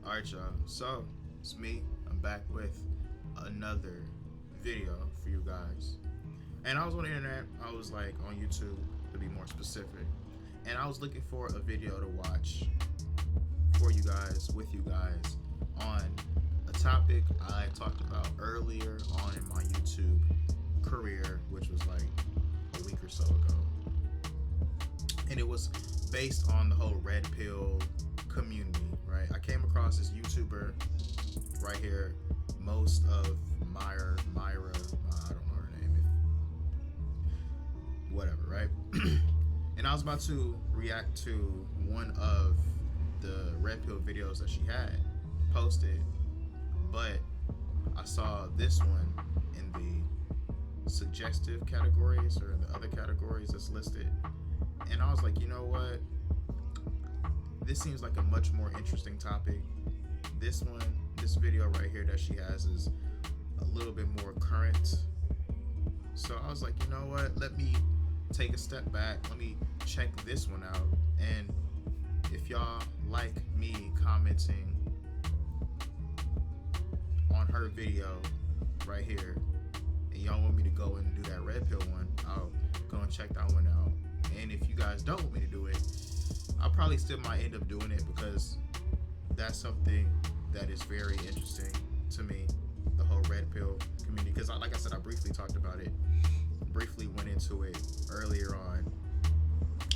Alright, y'all. So, it's me. I'm back with another video for you guys. And I was on the internet, I was like on YouTube to be more specific. And I was looking for a video to watch for you guys, with you guys, on a topic I talked about earlier on in my YouTube career, which was like a week or so ago. And it was based on the whole red pill community, right? I came across this YouTuber right here, most of Myra, I don't know her name, whatever, right? And I was about to react to one of the red pill videos that she had posted, but I saw this one in the suggestive categories or in the other categories that's listed, and I was like, you know what? This seems like a much more interesting topic. This video right here that she has is a little bit more current. So I was like, you know what? Let me take a step back. Let me check this one out. And if y'all like me commenting on her video right here, and y'all want me to go and do that red pill one, I'll go and check that one out. And if you guys don't want me to do it, I probably still might end up doing it, because that's something that is very interesting to me, the whole red pill community. Because like I said, I briefly talked about it, briefly went into it earlier on.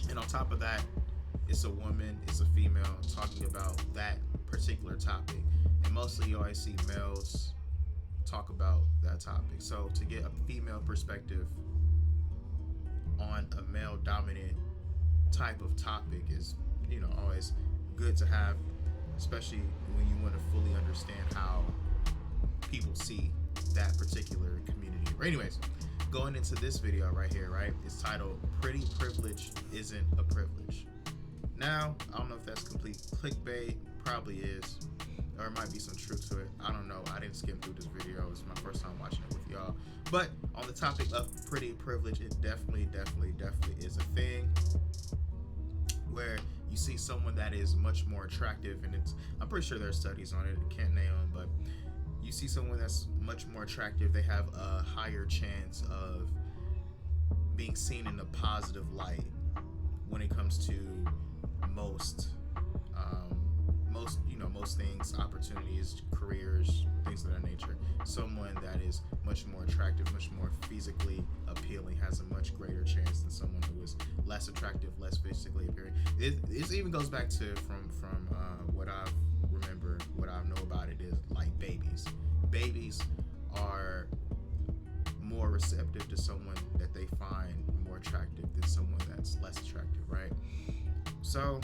And on top of that, it's a woman, it's a female talking about that particular topic. And mostly you always see males talk about that topic. So to get a female perspective on a male dominant type of topic is, you know, always good to have, especially when you want to fully understand how people see that particular community. But anyways, going into this video right here, right, it's titled "Pretty Privilege Isn't a Privilege." Now, I don't know if that's complete clickbait, probably is, or it might be some truth to it. I don't know. I didn't skim through this video. It's my first time watching it with y'all. But on the topic of pretty privilege, it definitely is a thing where you see someone that is much more attractive, and I'm pretty sure there are studies on it, I can't name them, but you see someone that's much more attractive, they have a higher chance of being seen in a positive light when it comes to most things, opportunities, careers, things of that nature. Someone that is much more attractive, much more physically appealing, has a much greater chance than someone who is less attractive, less physically appealing. It even goes back to from what I remember, what I know about it is like babies. Babies are more receptive to someone that they find more attractive than someone that's less attractive, right? So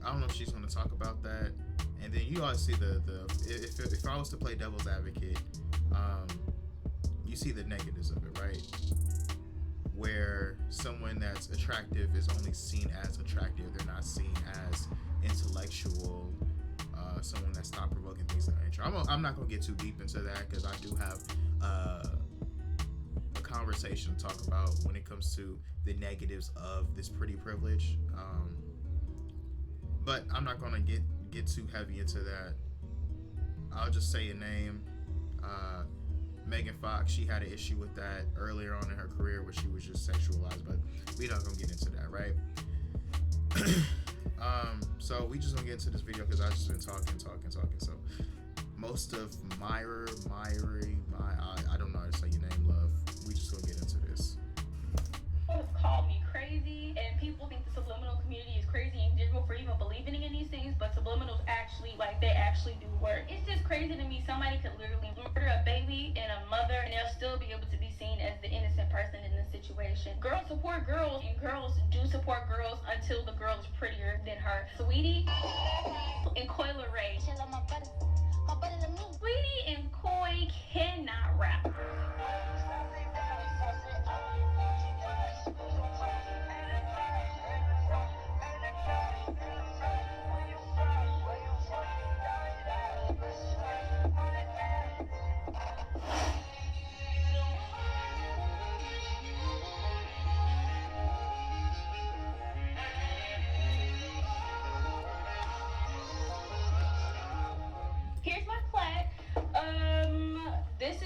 I don't know if she's going to talk about that. And then you always see if I was to play devil's advocate, you see the negatives of it, right? Where someone that's attractive is only seen as attractive, they're not seen as intellectual, someone that's thought-provoking, things of that nature. I'm not going to get too deep into that, because I do have a conversation to talk about when it comes to the negatives of this pretty privilege. But I'm not going to get too heavy into that. I'll just say a name. Megan Fox, she had an issue with that earlier on in her career where she was just sexualized, but we're not going to get into that, right? So we just going to get into this video because I've just been talking. So most of Miree, I don't know how to say your name, love. We just going to get into this. Call me crazy, and people think the subliminal community is crazy in general for even believing in these things, but subliminals actually, like, they actually do work. It's just crazy to me. Somebody could literally murder a baby and a mother, and they'll still be able to be seen as the innocent person in the situation. Girls support girls, and girls do support girls until the girl is prettier than her. Sweetie and Coyle Ray. Sweetie and Coy cannot rap.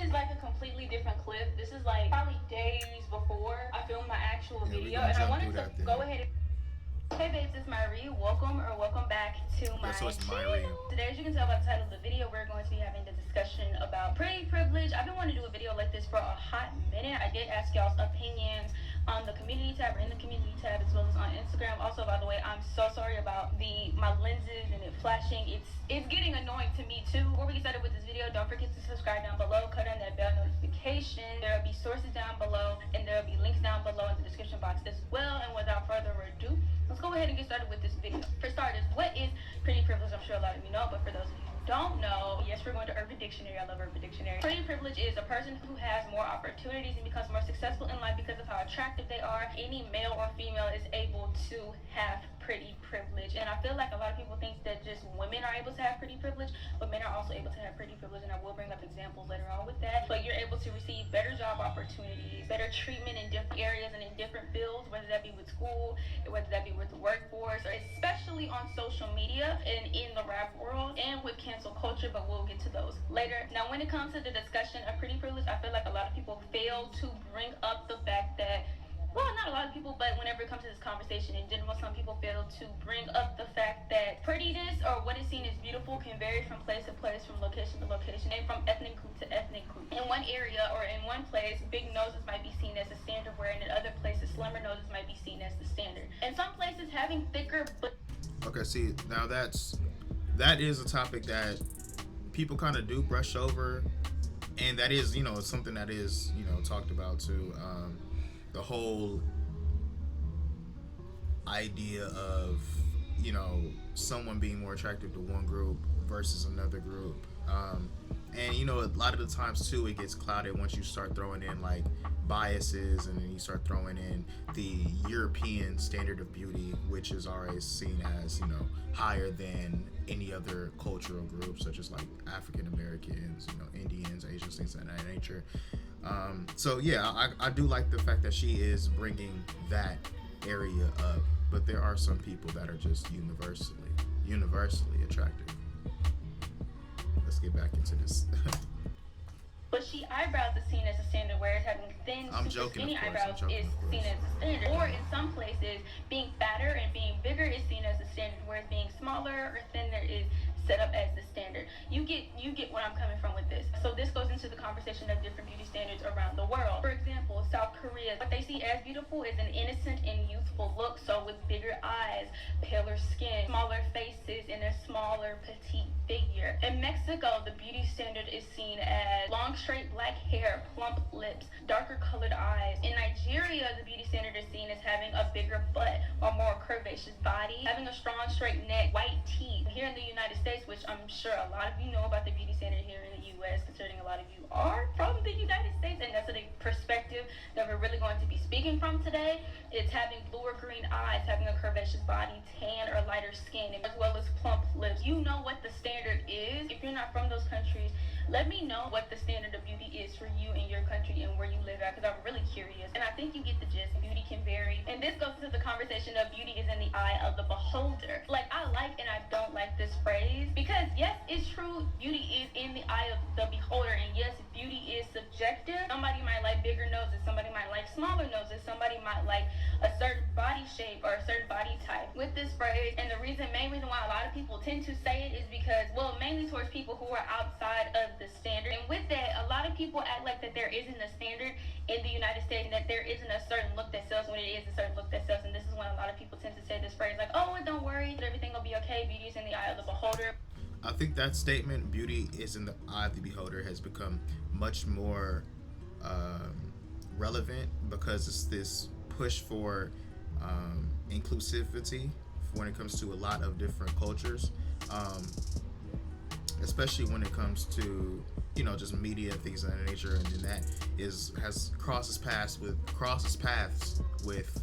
is like a completely different clip. This is like probably days before I filmed my actual video, and I wanted to go ahead and... Hey babes, it's Miree. Welcome back to my channel. Today, as you can tell by the title of the video, we're going to be having the discussion about pretty privilege. I've been wanting to do a video like this for a hot minute. I did ask y'all's opinions on the community tab or in the community tab, as well as on Instagram. Also, by the way, I'm so sorry about my lenses and it flashing. It's getting annoying to me too. Before we get started with this video, don't forget to subscribe down below, cut on that bell notification. There will be sources down below, and there will be links down below in the description box as well. And without further ado, let's go ahead and get started with this video. For starters, what is pretty privilege? I'm sure a lot of you know, but for those of you who don't know, yes, we're going to Urban Dictionary. I love Urban Dictionary. Pretty privilege is a person who has more opportunities and becomes more successful in life because of how attractive they are. Any male or female is able to have pretty privilege, and I feel like a lot of people think that just women are able to have pretty privilege, but men are also able to have pretty privilege, and I will bring up examples later on with that. But you're able to receive better job opportunities, better treatment in different areas and in different fields, whether that be with school, whether that be with the workforce, or especially on social media and in the rap world and with cancel culture, but we'll get to those later. Now, when it comes to the discussion of pretty privilege, I feel like a lot of people fail to bring up the fact that, well, not a lot of people, but whenever it comes to this conversation in general, some people fail to bring up the fact that prettiness, or what is seen as beautiful, can vary from place to place, from location to location, and from ethnic group to ethnic group. In one area or in one place, big noses might be seen as a standard, where in other places, slimmer noses might be seen as the standard. In some places, having thicker... Okay, see, now that is a topic that people kind of do brush over, and that is, something that is, talked about too. The whole idea of, someone being more attractive to one group versus another group. And, a lot of the times too, it gets clouded once you start throwing in like biases, and then you start throwing in the European standard of beauty, which is always seen as, higher than any other cultural group, such as like African Americans, Indians, Asians, things of that nature. So yeah, I do like the fact that she is bringing that area up, but there are some people that are just universally attractive. Let's get back into this. Bushy eyebrows is seen as a standard, whereas having thin, skinny eyebrows is seen as a standard. Or in some places, being fatter and being bigger is seen as a standard, whereas being smaller or thinner is set up as the standard. You get what I'm coming from with this. So this goes into the conversation of different beauty standards around the world. For example, South Korea, what they see as beautiful is an innocent and youthful look, so with bigger eyes, paler skin, smaller faces, and a smaller petite figure. In Mexico, the beauty standard is seen as long, straight black hair, plump lips, darker colored eyes. In Nigeria, the beauty standard is seen as having a bigger butt or more curvaceous body, having a strong, straight neck, white teeth. Here in the United States, which I'm sure a lot of you know about the beauty standard here in the U.S., considering a lot of you are from the United States, and that's the perspective that we're really going to be speaking from today. It's having blue or green eyes, having a curvaceous body, tan or lighter skin, as well as plump lips. You know what the standard is. If you're not from those countries, let me know what the standard of beauty is for you in your country and where you live at, because I'm really curious. And I think you get the gist. Beauty can vary. And this goes into the conversation of beauty is in the eye of the beholder. Like, I like and I don't like this phrase, because yes, it's true, beauty is in the eye of the beholder, and yes, beauty is subjective. Somebody might like bigger noses, somebody might like smaller noses, somebody might like a certain body shape or a certain body type. With this phrase, and the main reason why a lot of people tend to say it is because, well, mainly towards people who are outside of the standard. And with that, a lot of people act like that there isn't a standard in the United States, and that there isn't a certain look that sells when it is a certain look that sells. And this is when a lot of people tend to say this phrase like, oh, don't worry, everything will be okay, beauty is in the eye of the beholder. I think that statement, beauty is in the eye of the beholder, has become much more relevant, because it's this push for inclusivity when it comes to a lot of different cultures, especially when it comes to just media and things of that nature, and then that has crosses paths with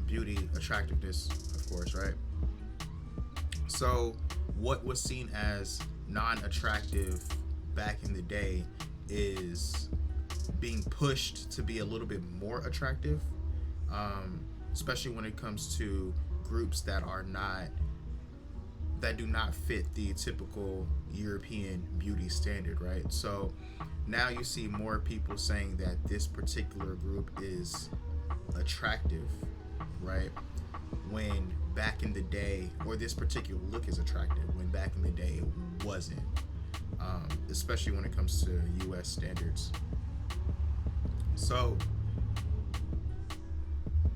beauty, attractiveness, of course, right? So what was seen as non-attractive back in the day is being pushed to be a little bit more attractive, especially when it comes to groups that are not that do not fit the typical European beauty standard, right? So now you see more people saying that this particular group is attractive, right? When back in the day, or this particular look is attractive, when back in the day it wasn't, especially when it comes to US standards. So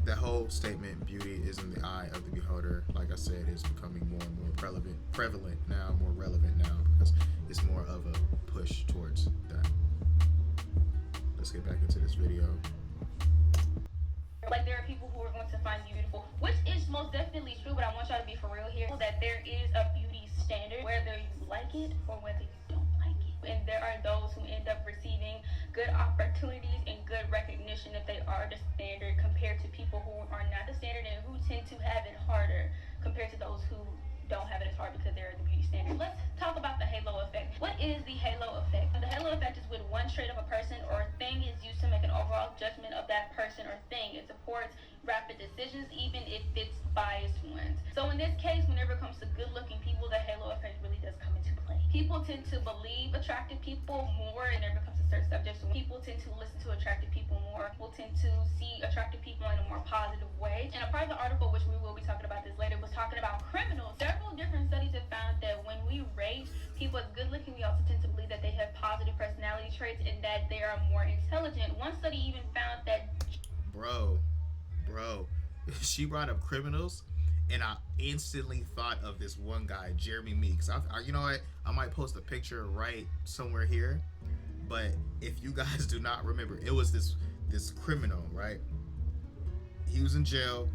that whole statement, beauty is in the eye of the beholder, like I said, is becoming more and more prevalent now, more relevant now, because it's more of a push towards that. Let's get back into this video. Like, there are people who are going to find you beautiful, which is most definitely true, but I want y'all to be for real here, that there is a beauty standard, whether you like it or whether you don't like it. And there are those who end up receiving good opportunities and good recognition if they are the standard, compared to people who are not the standard and who tend to have it harder compared to those who don't have it as hard because they're the beauty standard. Let's talk about the halo effect. What is the halo effect? The halo effect is when one trait of a person or thing is used to make an overall judgment of that person or thing. It supports rapid decisions, even if it's biased ones. So in this case, whenever it comes to good-looking people, the halo effect really does come into play. People tend to believe attractive people more whenever it comes to certain subjects. People tend to listen to attractive people more. People tend to see attractive people in a more positive way. And a part of the article, which we will be talking about this later, was talking about criminals. Several different studies have found that when we rate people as good looking, we also tend to believe that they have positive personality traits and that they are more intelligent. One study even found that Bro, she brought up criminals, and I instantly thought of this one guy, Jeremy Meeks. You know what? I might post a picture right somewhere here, but if you guys do not remember, it was this criminal, right? He was in jail.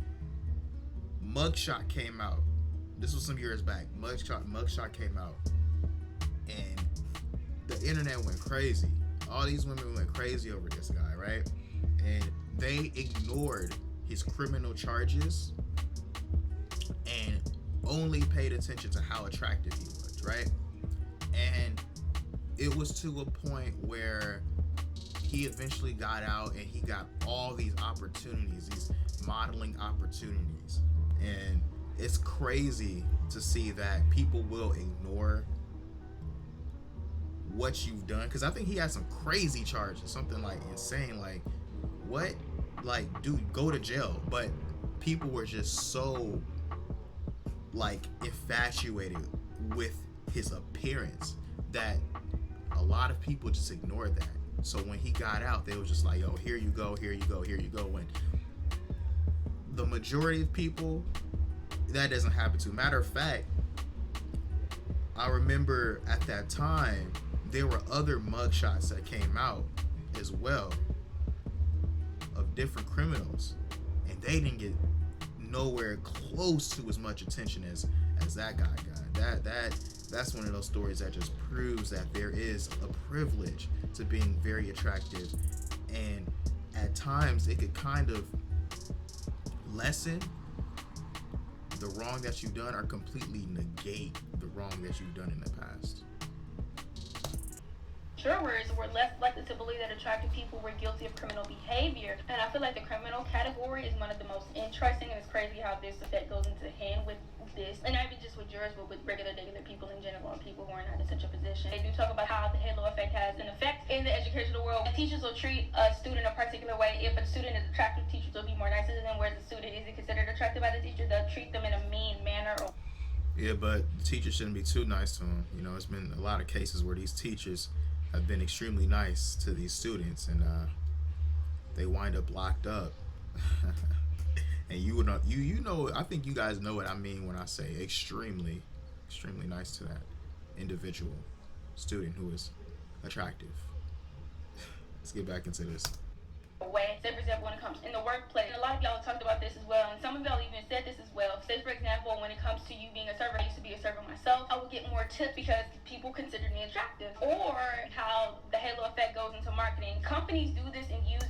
Mugshot came out. This was some years back. Mugshot came out, and the internet went crazy. All these women went crazy over this guy, right? And they ignored his criminal charges and only paid attention to how attractive he was, right? And it was to a point where he eventually got out and he got all these opportunities, these modeling opportunities. And it's crazy to see that people will ignore what you've done, because I think he had some crazy charges, something like insane, like what, like, dude, go to jail. But people were just so like infatuated with his appearance that a lot of people just ignored that. So when he got out, they were just like, yo, here you go, here you go, here you go. When the majority of people, that doesn't happen to. Matter of fact, I remember at that time there were other mugshots that came out as well of different criminals, and they didn't get nowhere close to as much attention as that guy got. That's one of those stories that just proves that there is a privilege to being very attractive, and at times it could kind of lessen the wrong that you've done or completely negate the wrong that you've done in the past. jurors were less likely to believe that attractive people were guilty of criminal behavior. And I feel like the criminal category is one of the most interesting, and it's crazy how this effect goes into hand with this, and not even just with jurors, but with regular people in general, and people who are not in such a position. They do talk about how the halo effect has an effect in the educational world. Teachers will treat a student a particular way. If a student is attractive, teachers will be more nice to them, whereas a student isn't considered attractive by the teacher, they'll treat them in a mean manner. Yeah, but teachers shouldn't be too nice to them. You know, it's been a lot of cases where these teachers have been extremely nice to these students, and they wind up locked up. And you know, I think you guys know what I mean when I say extremely nice to that individual student who is attractive. Let's get back into this. Way. Say, for example, when it comes in the workplace, and a lot of y'all talked about this as well, and some of y'all even said this as well. Say, for example, when it comes to you being a server, I used to be a server myself, I would get more tips because people considered me attractive. Or how the halo effect goes into marketing. Companies do this and use.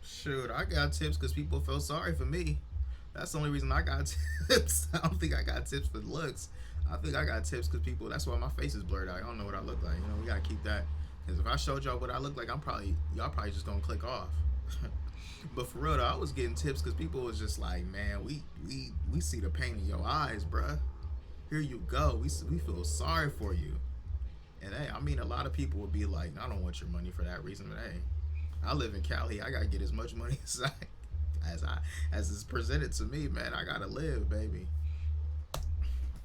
Shoot, I got tips because people felt sorry for me. That's the only reason I got tips. I don't think I got tips for looks. I think I got tips because people, that's why my face is blurred out. I don't know what I look like. You know, we gotta keep that. Because if I showed y'all what I look like, y'all probably just gonna click off. But for real though, I was getting tips because people was just like, man, we see the pain in your eyes, bruh. Here you go. We feel sorry for you. And hey, I mean, a lot of people would be like, I don't want your money for that reason. But hey, I live in Cali. I gotta get as much money as is presented to me, man. I gotta live, baby.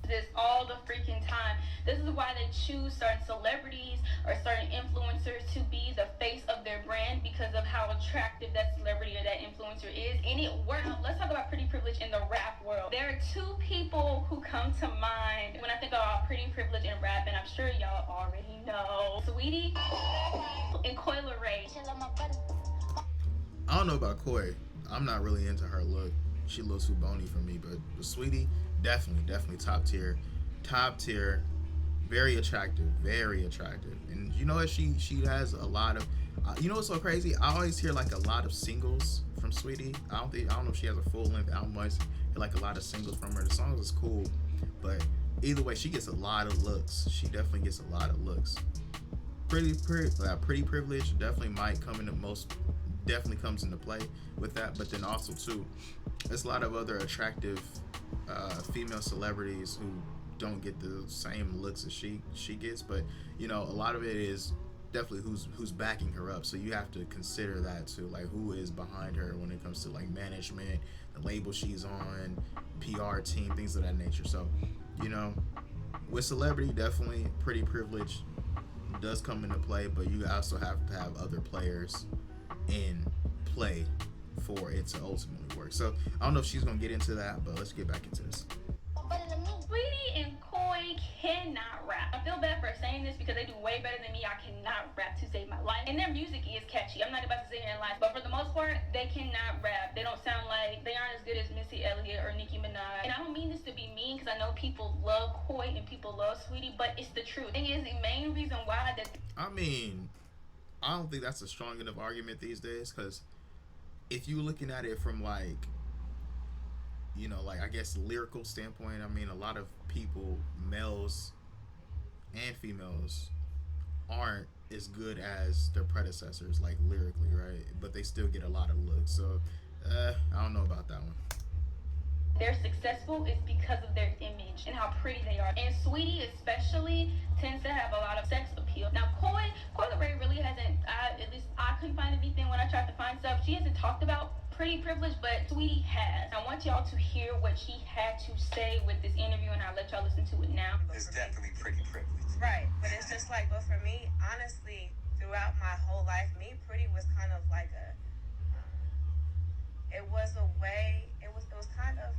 This all the freaking time. This is why they choose certain celebrities or certain influencers to be the face of their brand because of how attractive that celebrity or that influencer is. And it works. Let's talk about pretty privilege in the rap world. There are two people who come to mind when I think about pretty privilege in rap, and I'm sure y'all already know. Sweetie and Coyle Ray. I don't know about Koi. I'm not really into her look. She looks too bony for me, but Sweetie, definitely top tier, very attractive. And you know what? She has a lot of, you know what's so crazy? I always hear like a lot of singles from Sweetie. I don't know if she has a full length album. I always hear like a lot of singles from her. The songs is cool, but either way, she gets a lot of looks. She definitely gets a lot of looks. Pretty privilege definitely might come into most. Definitely comes into play with that, but then also too, there's a lot of other attractive female celebrities who don't get the same looks as she gets, but you know, a lot of it is definitely who's backing her up. So you have to consider that too, like who is behind her when it comes to like management, the label she's on, PR team, things of that nature. So you know, with celebrity, definitely pretty privilege does come into play, but you also have to have other players in play for it to ultimately work. So I don't know if she's gonna get into that, but let's get back into this. Sweetie and Koi cannot rap. I feel bad for saying this because they do way better than me. I cannot rap to save my life. And their music is catchy. I'm not about to sit here and lie. But for the most part, they cannot rap. They don't sound like, they aren't as good as Missy Elliott or Nicki Minaj. And I don't mean this to be mean because I know people love Koi and people love Sweetie, but it's the truth. The thing is, the main reason why that... I mean, I don't think that's a strong enough argument these days, because if you're looking at it from like, you know, like I guess lyrical standpoint, I mean, a lot of people, males and females, aren't as good as their predecessors, like lyrically, right? But they still get a lot of looks. So I don't know about that one. They're successful is because of their image and how pretty they are. And Sweetie especially tends to have a lot of sex appeal. Now Coyle Ray really hasn't, at least I couldn't find anything when I tried to find stuff. She hasn't talked about pretty privilege, but Sweetie has. I want y'all to hear what she had to say with this interview, and I'll let y'all listen to it now. It's definitely pretty privilege. Right, but it's just like, but for me, honestly, throughout my whole life, me pretty was kind of like a, it was a way, it was kind of,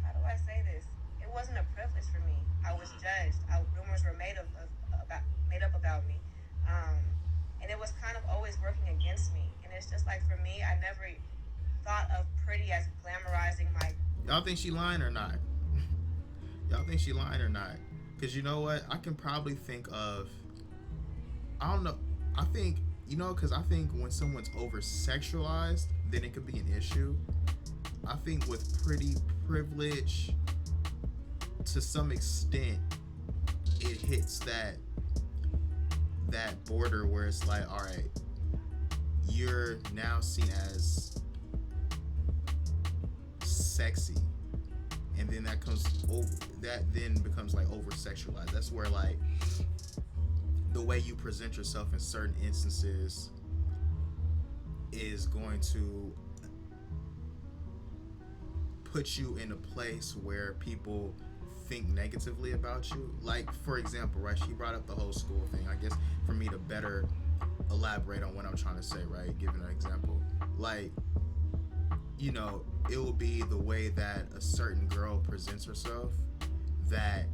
how do I say this? It wasn't a privilege for me. I was judged. Rumors were made up about me. And it was kind of always working against me. And it's just like, for me, I never thought of pretty as glamorizing my... Y'all think she lying or not? Y'all think she lying or not? Because you know what? I can probably think of... I don't know. I think, you know, because I think when someone's over-sexualized, then it could be an issue. I think with pretty privilege, to some extent, it hits that border where it's like, all right, you're now seen as sexy, and then that then becomes like over sexualized. That's where like the way you present yourself in certain instances is going to put you in a place where people think negatively about you. Like, for example, right, she brought up the whole school thing. I guess for me to better elaborate on what I'm trying to say, right, giving an example, like, you know, it will be the way that a certain girl presents herself that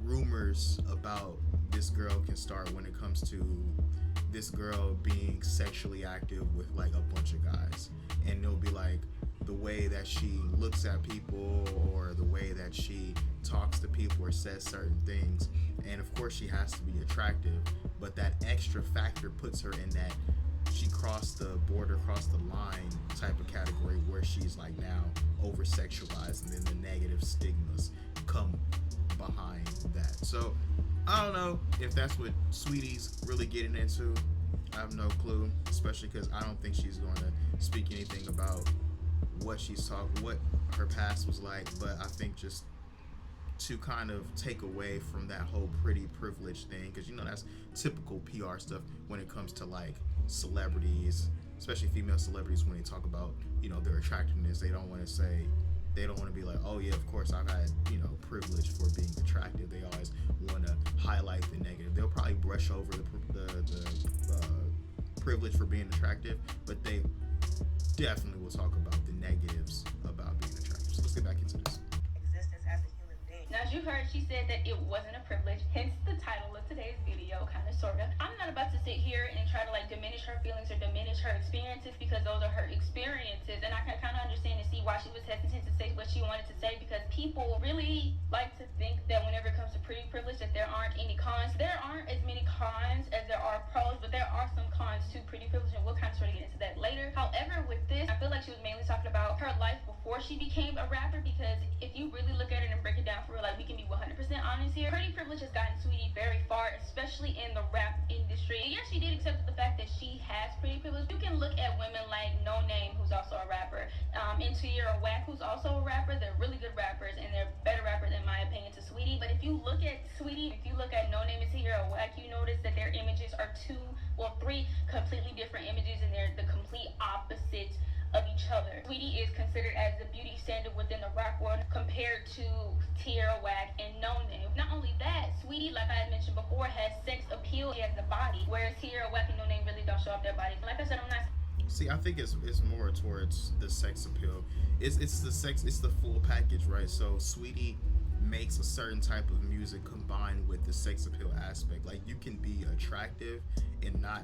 rumors about this girl can start when it comes to this girl being sexually active with like a bunch of guys. And it'll be like the way that she looks at people, or the way that she talks to people or says certain things. And of course she has to be attractive, but that extra factor puts her in that she crossed the border, crossed the line type of category where she's like now over sexualized, and then the negative stigmas come behind that. So I don't know if that's what Sweetie's really getting into. I have no clue, especially because I don't think she's going to speak anything about what what her past was like, but I think just to kind of take away from that whole pretty privilege thing, because you know that's typical PR stuff when it comes to like celebrities, especially female celebrities. When they talk about, you know, their attractiveness, they don't want to say, they don't want to be like, oh yeah, of course I've had, you know, privilege for being attractive. They always want to highlight the negative. They'll probably brush over the privilege for being attractive, but they definitely will talk about the negatives about being attractive. So let's get back into this. Existence as a human being. Now, as you heard, she said that it wasn't a privilege, hence the title of today's video, kind of, sort of. I'm not about to sit here and try to like diminish her feelings or diminish her experiences, because those are her experiences, and I can kind of understand and see why she was hesitant to say what she wanted to say, because people really like to think that whenever it comes to pretty privilege that there aren't any cons. There aren't as many cons as there are pros, but there are some cons to pretty privilege, and we'll kind of sort of get into that later. However, with this, I feel like she was mainly talking about her life before she became a rapper, because if you really look at it and break it down for real, like we can be 100% honest here, pretty privilege has gotten Sweetie very far, especially in the rap industry. And yes, she did accept the fact that she has pretty privilege. You can look at women like No Name, who's also a rapper, and Tierra Whack, who's also a rapper. They're really good rappers, and they're better rappers in my opinion to Sweetie. But if you look at Sweetie, if you look at No Name and Tierra Whack, you notice that their images are three completely different images, and they're the complete opposite of each other. Sweetie is considered as the beauty standard within the rap world compared to Tierra Whack and No Name. Not only that, Sweetie, like I had mentioned before, has sex appeal. She has the body, whereas Tierra Whack and No Name really don't show off their bodies. Like I said, I'm not. See, I think it's more towards the sex appeal. It's the full package, right? So Sweetie makes a certain type of music combined with the sex appeal aspect. Like, you can be attractive and not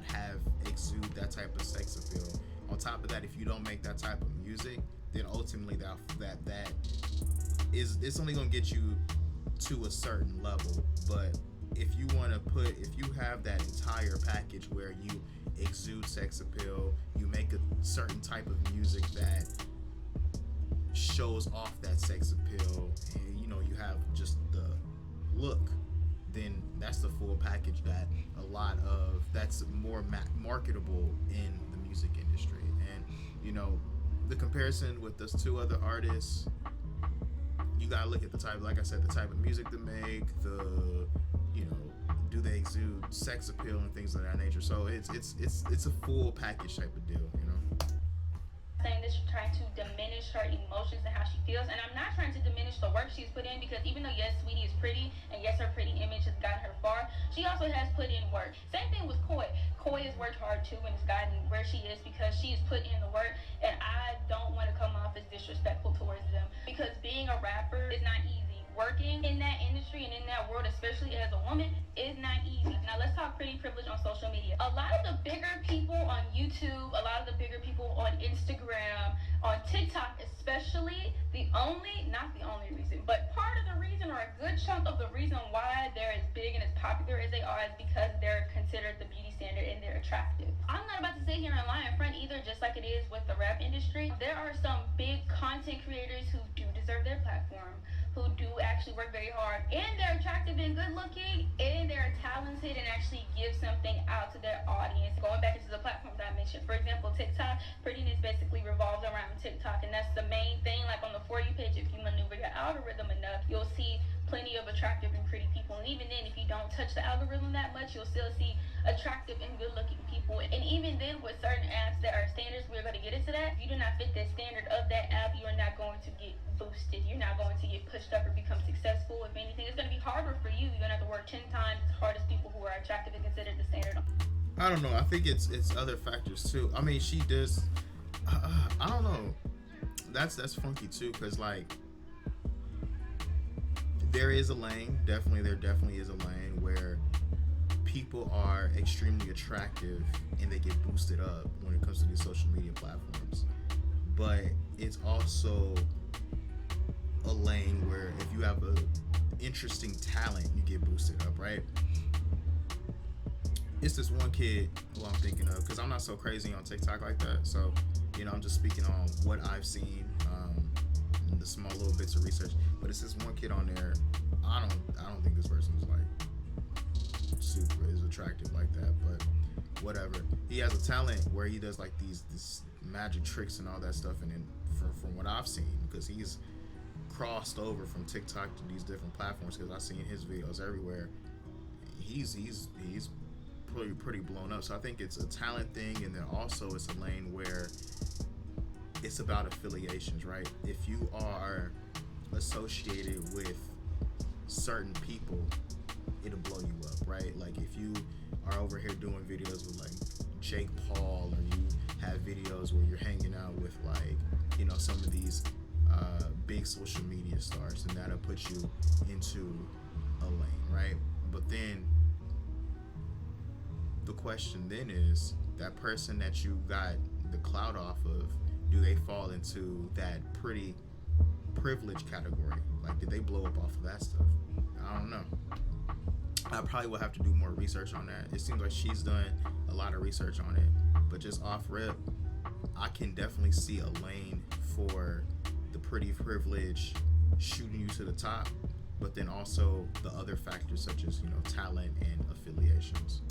exude that type of sex appeal. On top of that, if you don't make that type of music, then ultimately that is, it's only gonna get you to a certain level. But if you have that entire package where you exude sex appeal, you make a certain type of music that shows off that sex appeal, and you know, you have just the look, then that's the full package that's more marketable in the music industry. And you know, the comparison with those two other artists, you gotta look at the type, like I said, the type of music they make, you know, do they exude sex appeal and things of that nature. So it's a full package type of deal, you know. Saying this, trying to diminish her emotions and how she feels, and I'm not trying to diminish the work she's put in, because even though yes, Sweetie is pretty, and yes, her pretty image has gotten her far, she also has put in work. Same thing with Koi. Koi has worked hard too and has gotten where she is because she has put in the work, and I don't want to come off as disrespectful towards them, because being a rapper is not easy. Working in that industry and in that world, especially as a woman, is not easy. Now let's talk pretty privilege on social media. A lot of the bigger people on YouTube, a lot of the bigger people on Instagram, on TikTok especially, not the only reason, but part of the reason, or a good chunk of the reason why they're as big and as popular as they are, is because they're considered the beauty standard and they're attractive. I'm not about to sit here and lie in front either, just like it is with the rap industry. There are some big content creators who do deserve their platform, who do actually work very hard, and they're attractive and good looking, and they're talented and actually give something out to their audience. Going back into the platforms I mentioned, for example, TikTok, prettiness basically revolves around TikTok, and that's the main thing. Like on the For You page, if you maneuver your algorithm enough, you'll see plenty of attractive and pretty people. And even then, if you don't touch the algorithm that much, you'll still see attractive and good looking people. And even then, with certain apps that are standards, we're going to get into that. If you do not fit that standard of that app, you are not going to get boosted. You're not going to get pushed up or become successful. If anything, it's going to be harder for you. You're going to have to work 10 times as hard as people who are attractive and considered the standard. I don't know. I think it's other factors too. I mean, she does. I don't know. That's funky too, because like, there is a lane. There definitely is a lane where people are extremely attractive and they get boosted up when it comes to these social media platforms. But it's also a lane where if you have a interesting talent, you get boosted up, right? It's this one kid who I'm thinking of, because I'm not so crazy on TikTok like that. So, you know, I'm just speaking on what I've seen, the small little bits of research. But it's this one kid on there. I don't think this person is like super attractive like that, but whatever. He has a talent where he does like these magic tricks and all that stuff. And then from what I've seen, because he's crossed over from TikTok to these different platforms, because I've seen his videos everywhere. He's pretty blown up. So I think it's a talent thing, and then also it's a lane where it's about affiliations, right? If you are associated with certain people, it'll blow you up, right? Like if you are over here doing videos with like Jake Paul, or you have videos where you're hanging out with like, you know, some of these big social media stars, and that'll put you into a lane, right? But then the question then is, that person that you got the clout off of, do they fall into that pretty privileged category? Like, did they blow up off of that stuff? I don't know. I probably will have to do more research on that. It seems like she's done a lot of research on it, but just off rip, I can definitely see a lane for the pretty privileged shooting you to the top, but then also the other factors such as, you know, talent and affiliations.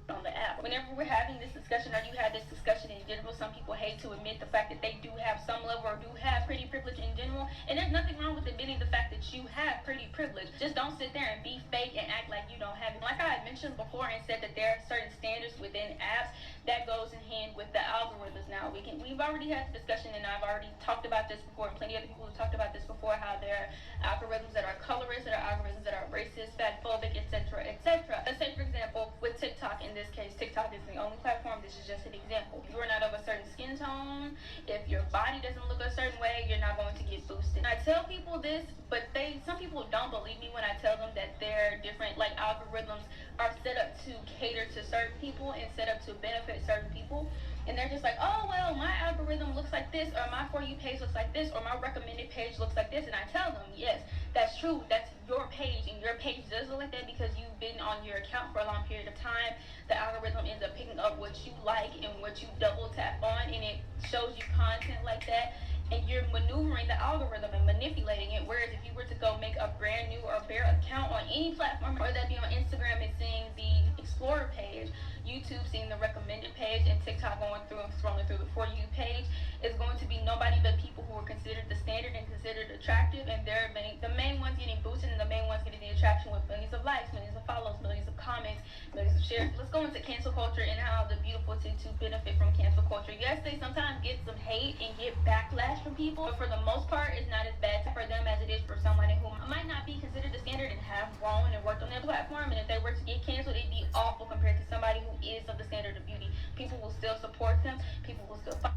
On the app, whenever we're having this discussion, or you had this discussion in general, some people hate to admit the fact that they do have some level or do have pretty privilege in general, and there's nothing wrong with admitting the fact that you have pretty privilege. Just don't sit there and be fake and act like you don't have it. Like I had mentioned before and said that there are certain standards within apps that goes in hand with the algorithms. Now we've already had the discussion, and I've already talked about this before, and plenty of people have talked about this before, how there are algorithms that are colorist, there are algorithms that are racist, fatphobic, etc., etc. Let's say, for example, with TikTok, in this case, TikTok is the only platform. This is just an example. If you're not of a certain skin tone, if your body doesn't look a certain way, you're not going to get boosted. I tell people this, but some people don't believe me when I tell them that their different like algorithms are set up to cater to certain people and set up to benefit certain people. And they're just like, oh, well, my algorithm looks like this, or my For You page looks like this, or my recommended page looks like this. And I tell them, yes, that's true. That's your page, and your page does look like that because you've been on your account for a long period of time. The algorithm ends up picking up what you like and what you double tap on, and it shows you content like that. And you're maneuvering the algorithm and manipulating it. Whereas if you were to go make a brand new or bare account on any platform, or that be on Instagram and seeing the Explorer page, YouTube seeing the recommended page, and TikTok going through and scrolling through the For You page, is going to be nobody but people who are considered the standard and considered attractive, and they're the main ones getting boosted, and the main ones getting the attraction with millions of likes, millions of follows, millions of comments, millions of shares. Let's go into cancel culture and how the beautiful tend to benefit from cancel culture. Yes, they sometimes get some hate and get backlash from people, but for the most part, it's not as bad for them as it is for someone who might not be considered the standard and have grown and worked on their platform. And if they were to get canceled, it'd be awful compared to somebody who is of the standard of beauty. People will still support them. People will still fight.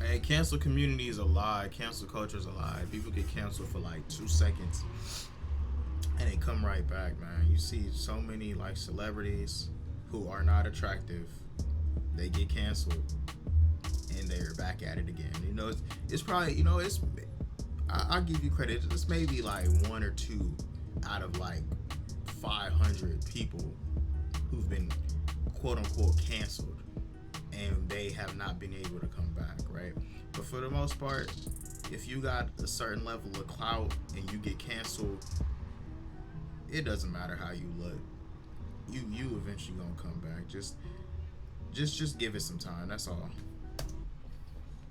Hey, cancel community is a lie. Cancel culture is a lie. People get canceled for like 2 seconds and they come right back, man. You see so many like celebrities who are not attractive, they get canceled and they're back at it again. You know, it's probably, you know, I'll give you credit. It's maybe like 1 or 2 out of like 500 people who've been quote unquote canceled, and they have not been able to come back, right? But for the most part, if you got a certain level of clout and you get canceled, it doesn't matter how you look. You eventually gonna come back. Just give it some time. That's all.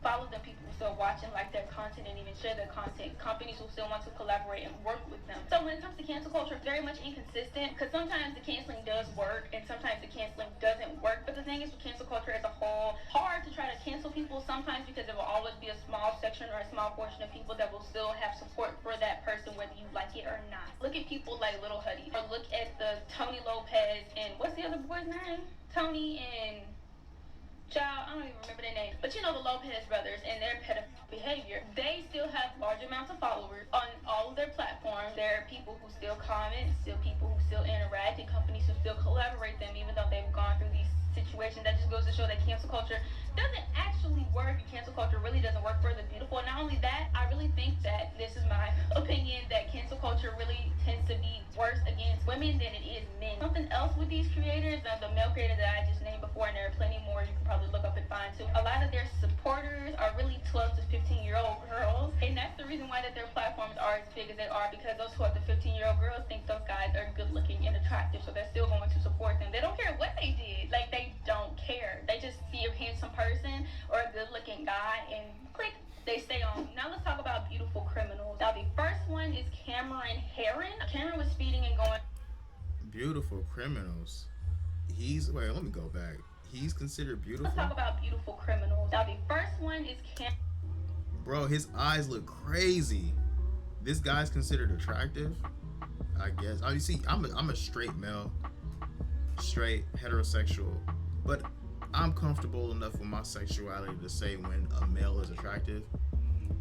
Follow them, people who still watch and like their content and even share their content. Companies who still want to collaborate and work with them. So when it comes to cancel culture, it's very much inconsistent, because sometimes the canceling does work and sometimes the canceling doesn't work. But the thing is, with cancel culture as a whole, hard to try to cancel people sometimes, because there will always be a small section or a small portion of people that will still have support for that person, whether you like it or not. Look at people like Little Huddy, or look at the Tony Lopez and what's the other boy's name? Tony and Child, I don't even remember their name, but you know, the Lopez brothers and their pedophile behavior. They still have large amounts of followers on all of their platforms. There are people who still comment, still people who still interact, and companies who still collaborate them, even though they've gone through these situations. That just goes to show that cancel culture doesn't actually work, and cancel culture really doesn't work for the beautiful. And not only that, I really think that, this is my opinion, that cancel culture really tends to be worse against women than it is men. Something else with these creators, the male creators that I just named before, and there are plenty more you can probably look up and find too. A lot of their supporters are really 12 to 15-year-old girls, and that's the reason why that their platforms are as big as they are, because those 12 to 15-year-old girls think those guys are good looking and attractive, so they're still going to support them. They don't care what they did. Like, they don't care. They just see a handsome person or was speeding and going. Beautiful criminals. Wait, let me go back. He's considered beautiful? Let's talk about beautiful criminals. Now, the first one is Bro, his eyes look crazy. This guy's considered attractive, I guess. Oh, you see, I'm a straight male, straight heterosexual, but I'm comfortable enough with my sexuality to say when a male is attractive.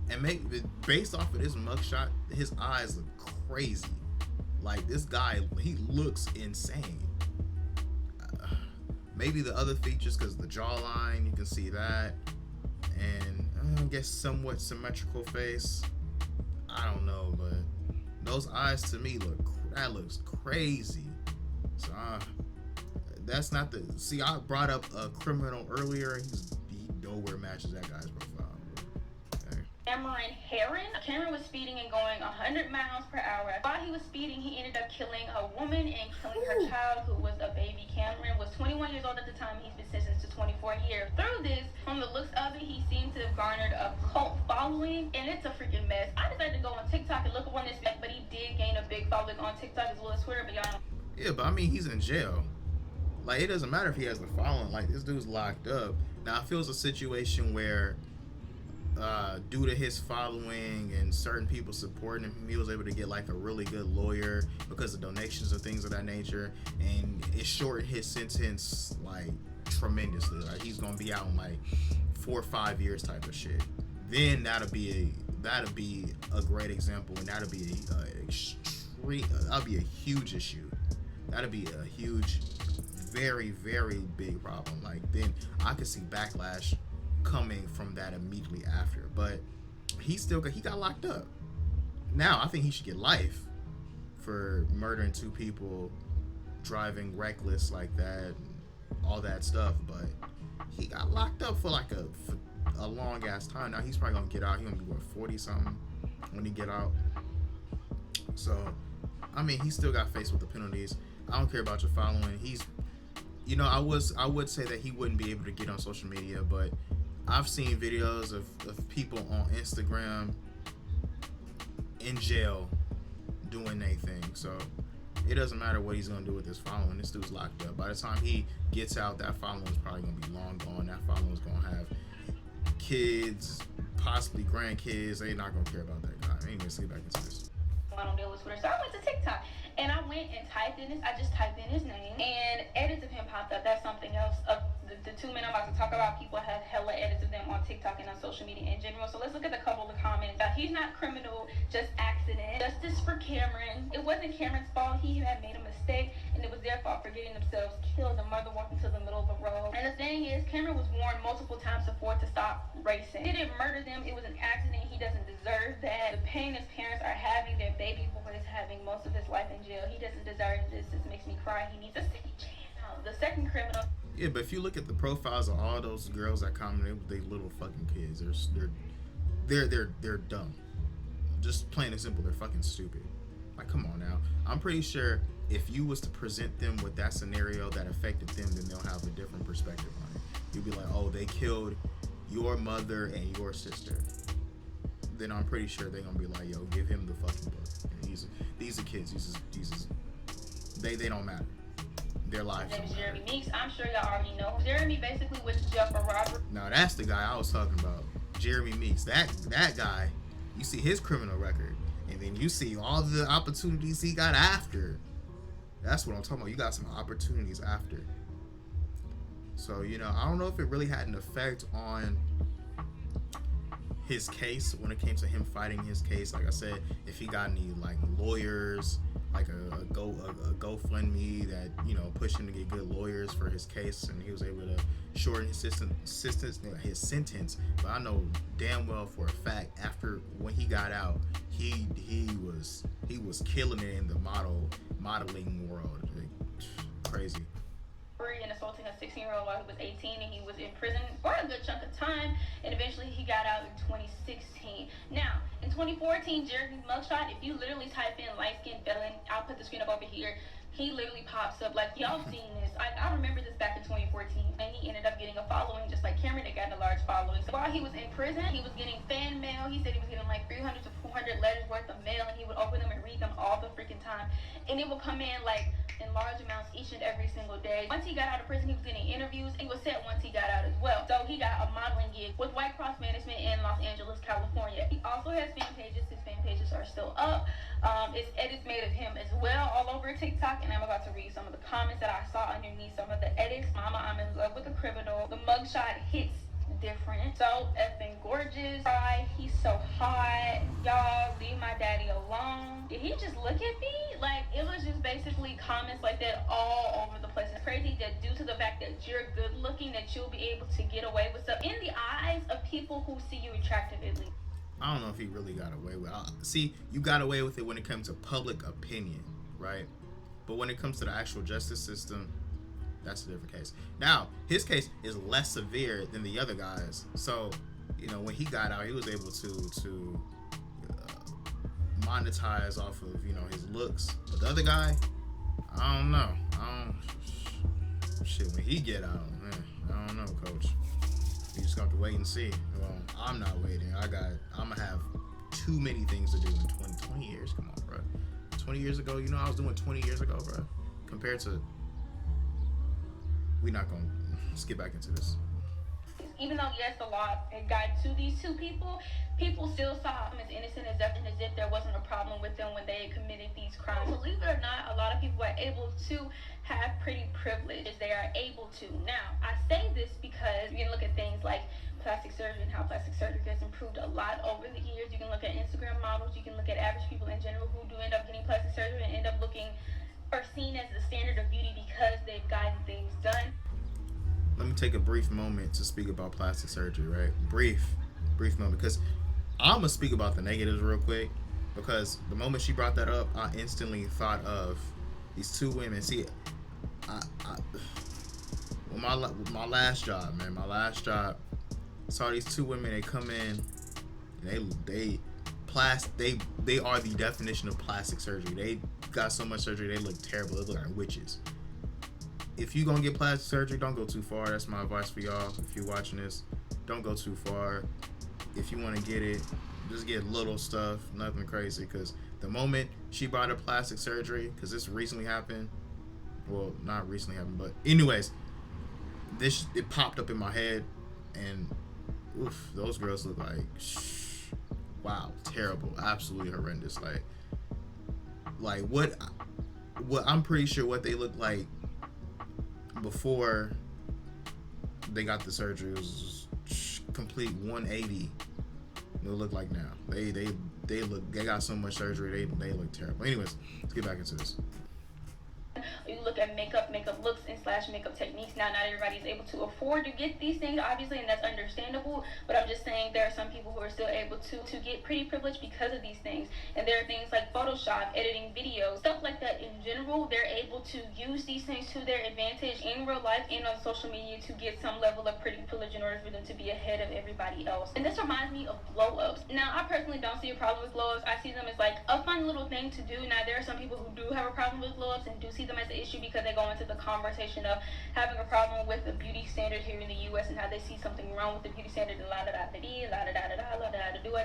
And based off of this mugshot, his eyes look crazy. Like, this guy, he looks insane. Maybe the other features, because the jawline, you can see that, and I guess somewhat symmetrical face. I don't know, but those eyes to me looks crazy. So that's not the. See, I brought up a criminal earlier. He nowhere matches that guy's profile. Okay. Cameron was speeding and going 100 miles per hour. While he was speeding, he ended up killing a woman and killing her child, who was a baby. Cameron was 21 years old at the time. He's been sentenced to 24 years. Through this, from the looks of it, he seemed to have garnered a cult following, and it's a freaking mess. I decided to go on TikTok and look up on this mess, but he did gain a big following on TikTok as well as Twitter. But y'all. Yeah, but I mean, he's in jail. Like, it doesn't matter if he has the following. Like, this dude's locked up. Now, I feel it's a situation where, due to his following and certain people supporting him, he was able to get like a really good lawyer because of donations and things of that nature, and it shortened his sentence like tremendously. Like, he's gonna be out in like 4 or 5 years type of shit. Then that'll be a great example, and that'll be a huge issue. That'll be a huge, very, very big problem. Like, then I could see backlash coming from that immediately after. But he got locked up. Now I think he should get life for murdering 2 people, driving reckless like that, and all that stuff. But he got locked up for like a long ass time. Now he's probably gonna get out. He's gonna be 40 something when he get out. So I mean, he still got faced with the penalties. I don't care about your following. I would say that he wouldn't be able to get on social media, but I've seen videos of people on Instagram in jail doing their thing. So it doesn't matter what he's going to do with his following. This dude's locked up. By the time he gets out, that following is probably going to be long gone. That following is going to have kids, possibly grandkids. They're not going to care about that guy. Anyways, get back into this. I don't deal with Twitter, so I went to TikTok and I went and typed in this. I just typed in his name and edits of him popped up. That's something else. The 2 men I'm about to talk about, people have hella edits of them on TikTok and on social media in general. So let's look at a couple of the comments. He's not criminal, just accident. Justice for Cameron. It wasn't Cameron's fault. He had made a mistake, and it was their fault for getting themselves killed. The mother walked into the middle of the road. And the thing is, Cameron was warned multiple times before to stop racing. He didn't murder them. It was an accident. He doesn't deserve that. The pain his parents are having, their baby boy is having most of his life in jail. He doesn't deserve this. This makes me cry. He needs a second chance. The second criminal. Yeah, but if you look at the profiles of all those girls that commented, they little fucking kids. They're dumb. Just plain and simple, they're fucking stupid. Like, come on now. I'm pretty sure if you was to present them with that scenario that affected them, then they'll have a different perspective on it. You'll be like, oh, they killed your mother and your sister. Then I'm pretty sure they're gonna be like, yo, give him the fucking book. These are kids. They don't matter. Their lives. His name is Jeremy Meeks. I'm sure y'all already know. Jeremy basically went to jail for robbery. Now that's the guy I was talking about. Jeremy Meeks. That guy, you see his criminal record, and then you see all the opportunities he got after. That's what I'm talking about. You got some opportunities after. So, I don't know if it really had an effect on his case when it came to him fighting his case. Like I said, if he got any like lawyers, like a GoFundMe that pushed him to get good lawyers for his case, and he was able to shorten his sentence. But I know damn well for a fact after when he got out, he was killing it in the modeling world. Crazy. And assaulting a 16-year-old while he was 18, and he was in prison for a good chunk of time, and eventually he got out in 2016. Now, in 2014, Jeremy's mugshot, if you literally type in light-skinned felon, I'll put the screen up over here, he literally pops up. Like, y'all seen this. I remember this back in 2014. And he ended up getting a following, just like Cameron had gotten a large following. So while he was in prison, he was getting fan mail. He said he was getting like 300 to 400 letters worth of mail, and he would open them and read them all the freaking time. And it would come in like in large amounts each and every single day. Once he got out of prison, he was getting interviews. He was set once he got out as well. So he got a modeling gig with White Cross Management in Los Angeles, California. He also has fan pages. His fan pages are still up. It's edits made of him as well all over TikTok, and I'm about to read some of the comments that I saw underneath some of the edits. Mama, I'm in love with a criminal. The mugshot hits different. So effing gorgeous. He's so hot. Y'all leave my daddy alone. Did he just look at me? Like, it was just basically comments like that all over the place. It's crazy that due to the fact that you're good looking, that you'll be able to get away with stuff in the eyes of people who see you attractively. I don't know if he really got away with it. See, you got away with it when it comes to public opinion, right? But when it comes to the actual justice system, that's a different case. Now, his case is less severe than the other guys. So, you know, when he got out, he was able to monetize off of, you know, his looks. But the other guy, I don't know. Shit, when he get out, man, I don't know, coach. You just got to wait and see. Well, I'm not waiting. I'm gonna have too many things to do in 20 years. Come on, bro. 20 years ago, you know, I was doing 20 years ago, bro. Compared to, we're not gonna skip back into this. Even though, yes, the law had gotten to these two people still saw them as innocent as if there wasn't a problem with them when they had committed these crimes. Believe it or not, a lot of people are able to have pretty privilege. They are able to. Now, I say this because you can look at things like plastic surgery and how plastic surgery has improved a lot over the years. You can look at Instagram models. You can look at average people in general who do end up getting plastic surgery and end up looking or seen as the standard of beauty because they've gotten things done. Let me take a brief moment to speak about plastic surgery, right? Brief moment, because I'm gonna speak about the negatives real quick, because the moment she brought that up, I instantly thought of these two women. See, my last job, saw these two women. They come in, and they are the definition of plastic surgery. They got so much surgery, they look terrible. They look like witches. If you gonna get plastic surgery, don't go too far. That's my advice for y'all. If you're watching this, don't go too far. If you want to get it, just get little stuff, nothing crazy. Because the moment she brought up plastic surgery, because this recently happened, well, not recently happened, but anyways, it popped up in my head, and oof, those girls look like, wow, terrible, absolutely horrendous. Like what I'm pretty sure what they look like before they got the surgery was complete 180. They look like now. They got so much surgery. They look terrible. Anyways, let's get back into this. You look at makeup looks and / makeup techniques. Now, not everybody is able to afford to get these things, obviously, and that's understandable. But I'm just saying there are some people who are still able to get pretty privileged because of these things. And there are things like Photoshop, editing videos, stuff like that in general. They're able to use these things to their advantage in real life and on social media to get some level of pretty privilege in order for them to be ahead of everybody else. And this reminds me of glow-ups. Now, I personally don't see a problem with glow-ups. I see them as like a fun little thing to do. Now, there are some people who do have a problem with glow-ups and do see them as an issue because they go into the conversation of having a problem with the beauty standard here in the U.S. and how they see something wrong with the beauty standard and I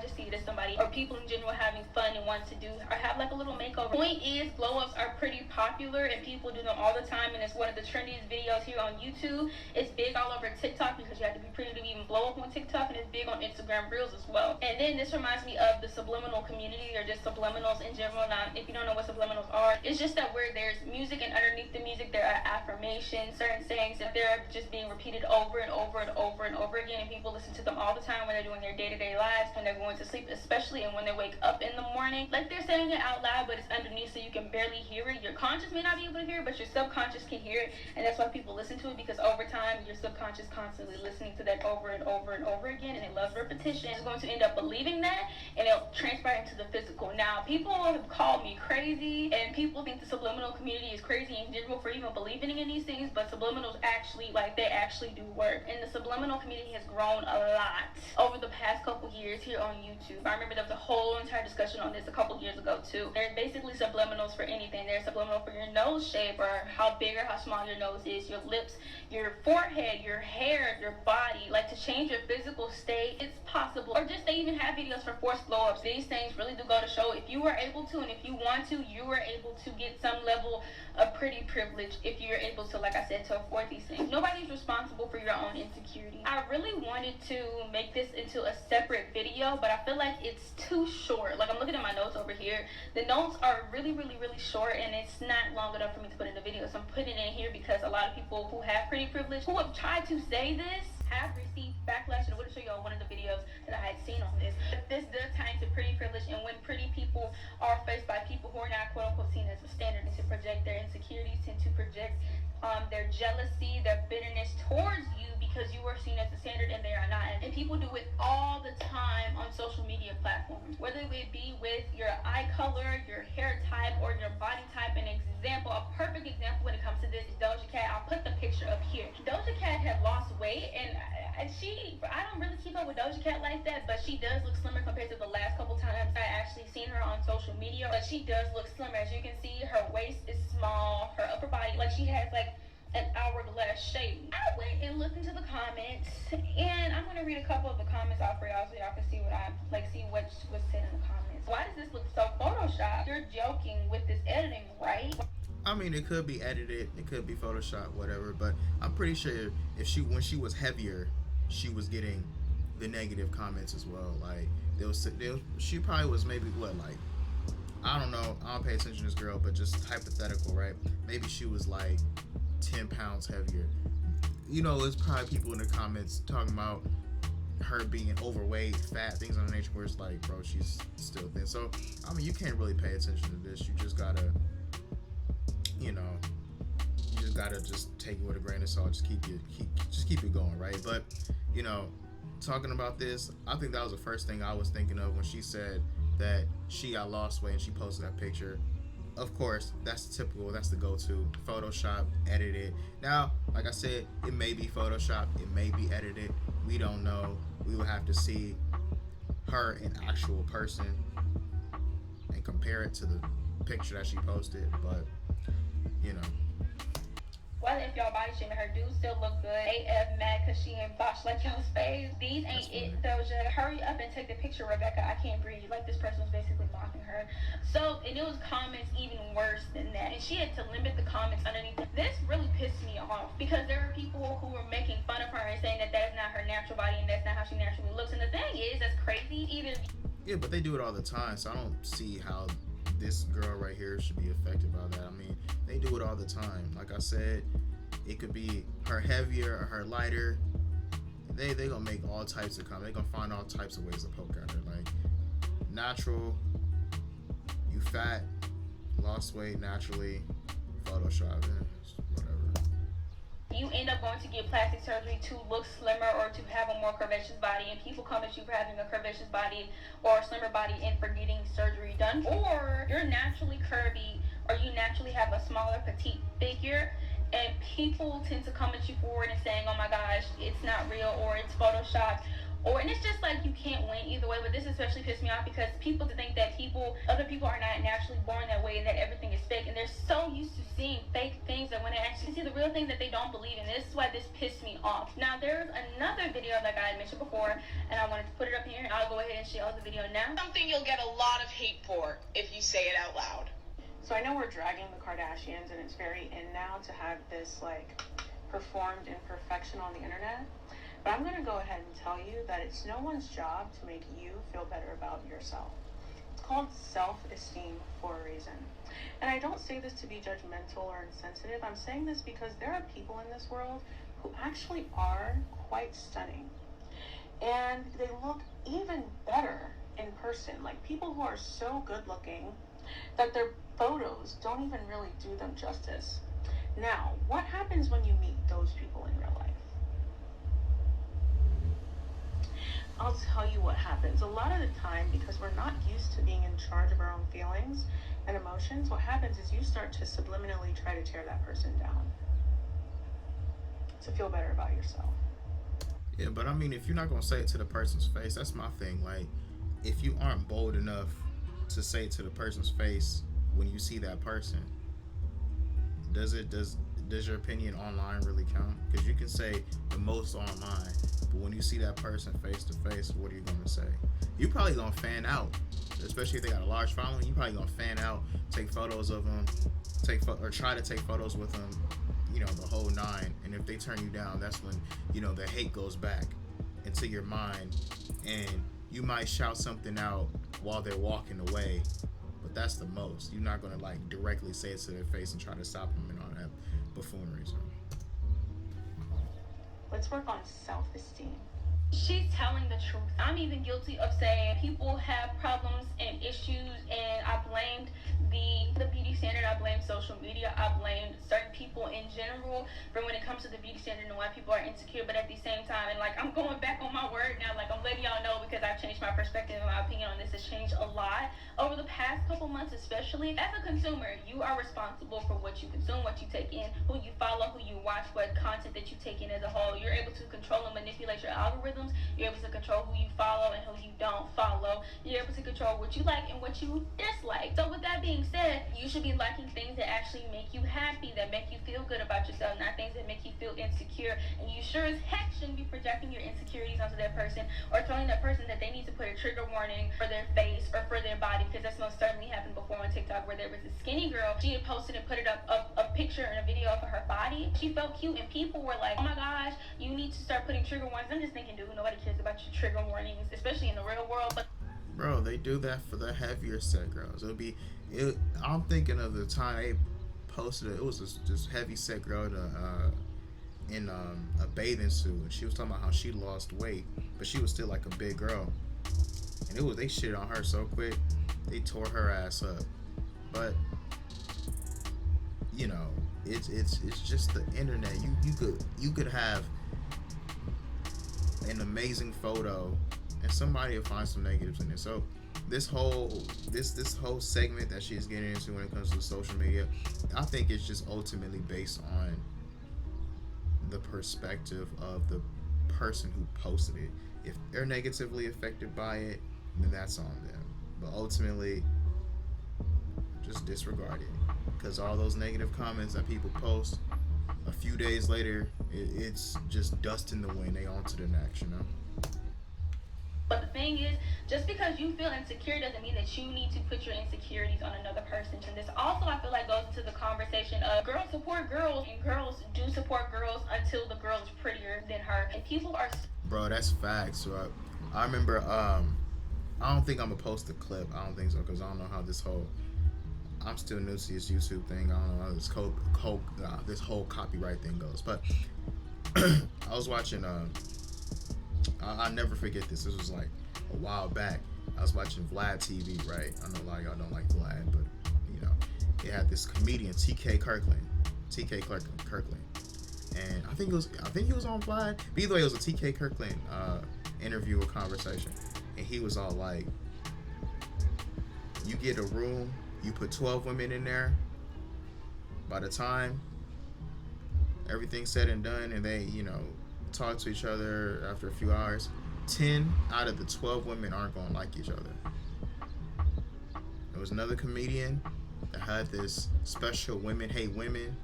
just see it as somebody or people in general having fun and want to do or have like a little makeover. Point is, glow-ups are pretty popular and people do them all the time, and it's one of the trendiest videos here on YouTube. It's big all over TikTok because you have to be pretty to even blow up on TikTok, and it's big on Instagram Reels as well. And then this reminds me of the subliminal community, or just subliminals in general. Now, if you don't know what subliminals are, it's just that where there's music and underneath the music there are affirmations, certain sayings that they're just being repeated over and over and over and over again, and people listen to them all the time when they're doing their day-to-day lives, when they're going to sleep, especially, and when they wake up in the morning. Like, they're saying it out loud, but it's underneath so you can barely hear it. Your conscious may not be able to hear it, but your subconscious can hear it, and that's why people listen to it, because over time your subconscious constantly listening to that over and over and over again, and it loves repetition. It's going to end up believing that, and it'll transpire into the physical. Now, people have called me crazy, and people think the subliminal community is crazy in general for even believing in these things, but subliminals actually, like, they actually do work. And the subliminal community has grown a lot over the past couple years here on YouTube. I remember there was a whole entire discussion on this a couple years ago too. There's basically subliminals for anything. There's subliminals subliminal for your nose shape, or how big or how small your nose is, your lips, your forehead, your hair, your body. Like, to change your physical state, it's possible. Or just they even have videos for forced glow-ups. These things really do go to show, if you are able to and if you want to, you are able to get some level of pretty privilege if you're able to, like I said, to afford these things. Nobody's responsible for your own insecurity. I really wanted to make this into a separate video, but I feel like it's too short. Like, I'm looking at my notes over here. The notes are really short, and it's not long enough for me to put in the video, so I'm putting it in here because a lot of people who have pretty privilege, who have tried to say this, have received backlash. And I want to show y'all one of the videos that I had seen on this. This does tie into pretty privilege, and when pretty people are faced by people who are not quote-unquote seen as a standard, and to project their insecurities, tend to project their jealousy, their bitterness towards you because you are seen as a standard and they are not. And people do it all the time on social media platforms, whether it be with your eye color, your hair type, or your body type. An example, a perfect example when it comes to this is Doja Cat. I'll put the picture up here. Doja Cat had lost weight, and I don't really keep up with Doja Cat like that, but she does look slimmer compared to the last couple times I actually seen her on social media. But she does look slimmer. As you can see, her waist is small, her upper body, like, she has like an hourglass shape. I went and looked into the comments, and I'm gonna read a couple of the comments out for y'all so y'all can see what was said in the comments. Why does this look so photoshopped? You're joking with this editing, right? I mean, it could be edited, it could be Photoshop, whatever, but I'm pretty sure when she was heavier, she was getting the negative comments as well. Like, she probably was maybe like, I don't know, I don't pay attention to this girl, but just hypothetical, right? Maybe she was like 10 pounds heavier. You know, there's probably people in the comments talking about her being overweight, fat, things of the nature, where it's like, bro, she's still thin. So, I mean, you can't really pay attention to this. You just gotta, just take it with a grain of salt. Just keep it going, right? But, talking about this, I think that was the first thing I was thinking of when she said that she got lost weight and she posted that picture. Of course, that's typical. That's the go-to. Photoshop, edit it. Now, like I said, it may be Photoshop, it may be edited. We don't know. We will have to see her in actual person and compare it to the picture that she posted. But, Well, if y'all body shaming her, do still look good. AF mad because she ain't botched like y'all's face. These ain't it, Doja. Hurry up and take the picture, Rebecca. I can't breathe. Like, this person was basically mocking her. So, and it was comments even worse than that. And she had to limit the comments underneath. This really pissed me off because there are people who were making fun of her and saying that that is not her natural body and that's not how she naturally looks. And the thing is, that's crazy. Yeah, but they do it all the time, so I don't see how this girl right here should be affected by that. I mean, they do it all the time. Like I said, it could be her heavier or her lighter. They gonna make all types of comments. They gonna find all types of ways to poke at her. Like, natural, you fat, lost weight naturally, Photoshop, whatever. You end up going to get plastic surgery to look slimmer or to have a more curvaceous body, and people come at you for having a curvaceous body or a slimmer body and for getting surgery done. Or you're naturally curvy, or you naturally have a smaller petite figure, and people tend to come at you forward and saying, oh my gosh, it's not real, or it's Photoshopped, and it's just like, you can't win either way. But this especially pissed me off because people to think that other people are not naturally born that way and that everything is fake, and they're so used to seeing fake things that when they actually see the real thing that they don't believe in. This is why this pissed me off. Now, there's another video like I had mentioned before, and I wanted to put it up here, and I'll go ahead and share the video now. Something you'll get a lot of hate for if you say it out loud. So I know we're dragging the Kardashians, and it's very in now to have this like performed imperfection on the internet. But I'm going to go ahead and tell you that it's no one's job to make you feel better about yourself. It's called self-esteem for a reason. And I don't say this to be judgmental or insensitive. I'm saying this because there are people in this world who actually are quite stunning. And they look even better in person. Like, people who are so good looking that their photos don't even really do them justice. Now, what happens when you meet those people in real life? I'll tell you what happens. A lot of the time, because we're not used to being in charge of our own feelings and emotions, what happens is you start to subliminally try to tear that person down to feel better about yourself. Yeah, but I mean, if you're not going to say it to the person's face, that's my thing. Like, if you aren't bold enough to say it to the person's face when you see that person, Does your opinion online really count? Because you can say the most online, but when you see that person face to face, what are you gonna say? You probably gonna fan out, especially if they got a large following. You probably gonna fan out, take photos of them, or try to take photos with them, the whole nine. And if they turn you down, that's when the hate goes back into your mind, and you might shout something out while they're walking away, but that's the most. You're not gonna like directly say it to their face and try to stop them and all that buffoonery. So. Let's work on self-esteem. She's telling the truth. I'm even guilty of saying people have problems and issues, and I blamed the beauty standard. I blamed social media. I blamed certain people in general for when it comes to the beauty standard and why people are insecure. But at the same time, and like I'm going back on my word now, like I'm letting y'all know because I've changed my perspective and my opinion on this has changed a lot over the past couple months, especially as a consumer. You are responsible for what you consume, what you take in, who you follow, who you watch, what content that you take in as a whole. You're able to control and manipulate your algorithms. You're able to control who you follow and who you don't follow. You're able to control what you like and what you dislike. So with that being said, you should be liking things that actually make you happy, that make you feel good about yourself, not things that make you feel insecure. And you sure as heck shouldn't be projecting your insecurities onto that person or telling that person that they need to put a trigger warning for their face or for their body, because that's most certainly happened before on TikTok, where there was a skinny girl. She had posted and put it up a picture and a video of her body. She felt cute and people were like, oh my gosh, you need to start putting trigger warnings. I'm just thinking, dude, nobody cares about your trigger warnings, especially in the real world. But bro, they do that for the heavier set girls. I'm thinking of the time they posted it. It was this heavy set girl in a bathing suit, and she was talking about how she lost weight, but she was still like a big girl. And they shit on her so quick, they tore her ass up. But it's just the internet. You could have an amazing photo, and somebody will find some negatives in it. So this whole segment that she's getting into when it comes to social media, I think it's just ultimately based on the perspective of the person who posted it. If they're negatively affected by it, then that's on them. But ultimately, just disregard it, because all those negative comments that people post, a few days later, it's just dust in the wind. They on to the next, But the thing is, just because you feel insecure doesn't mean that you need to put your insecurities on another person. And this also, I feel like, goes into the conversation of girls support girls, and girls do support girls until the girl is prettier than her. And people are... Bro, that's facts. So I remember, I don't think I'm going to post the clip. I don't think so, because I don't know how this whole... I'm still new to this YouTube thing. I don't know how this whole copyright thing goes. But I was watching... I'll never forget this. This was like a while back. I was watching Vlad TV, right? I know a lot of y'all don't like Vlad, but it had this comedian, TK Kirkland, and I think he was on Vlad. But either way, it was a TK Kirkland interview or conversation, and he was all like, "You get a room, you put 12 women in there. By the time everything's said and done, and they, talk to each other after a few hours, 10 out of the 12 women aren't going to like each other." There was another comedian that had this special Women Hate Women.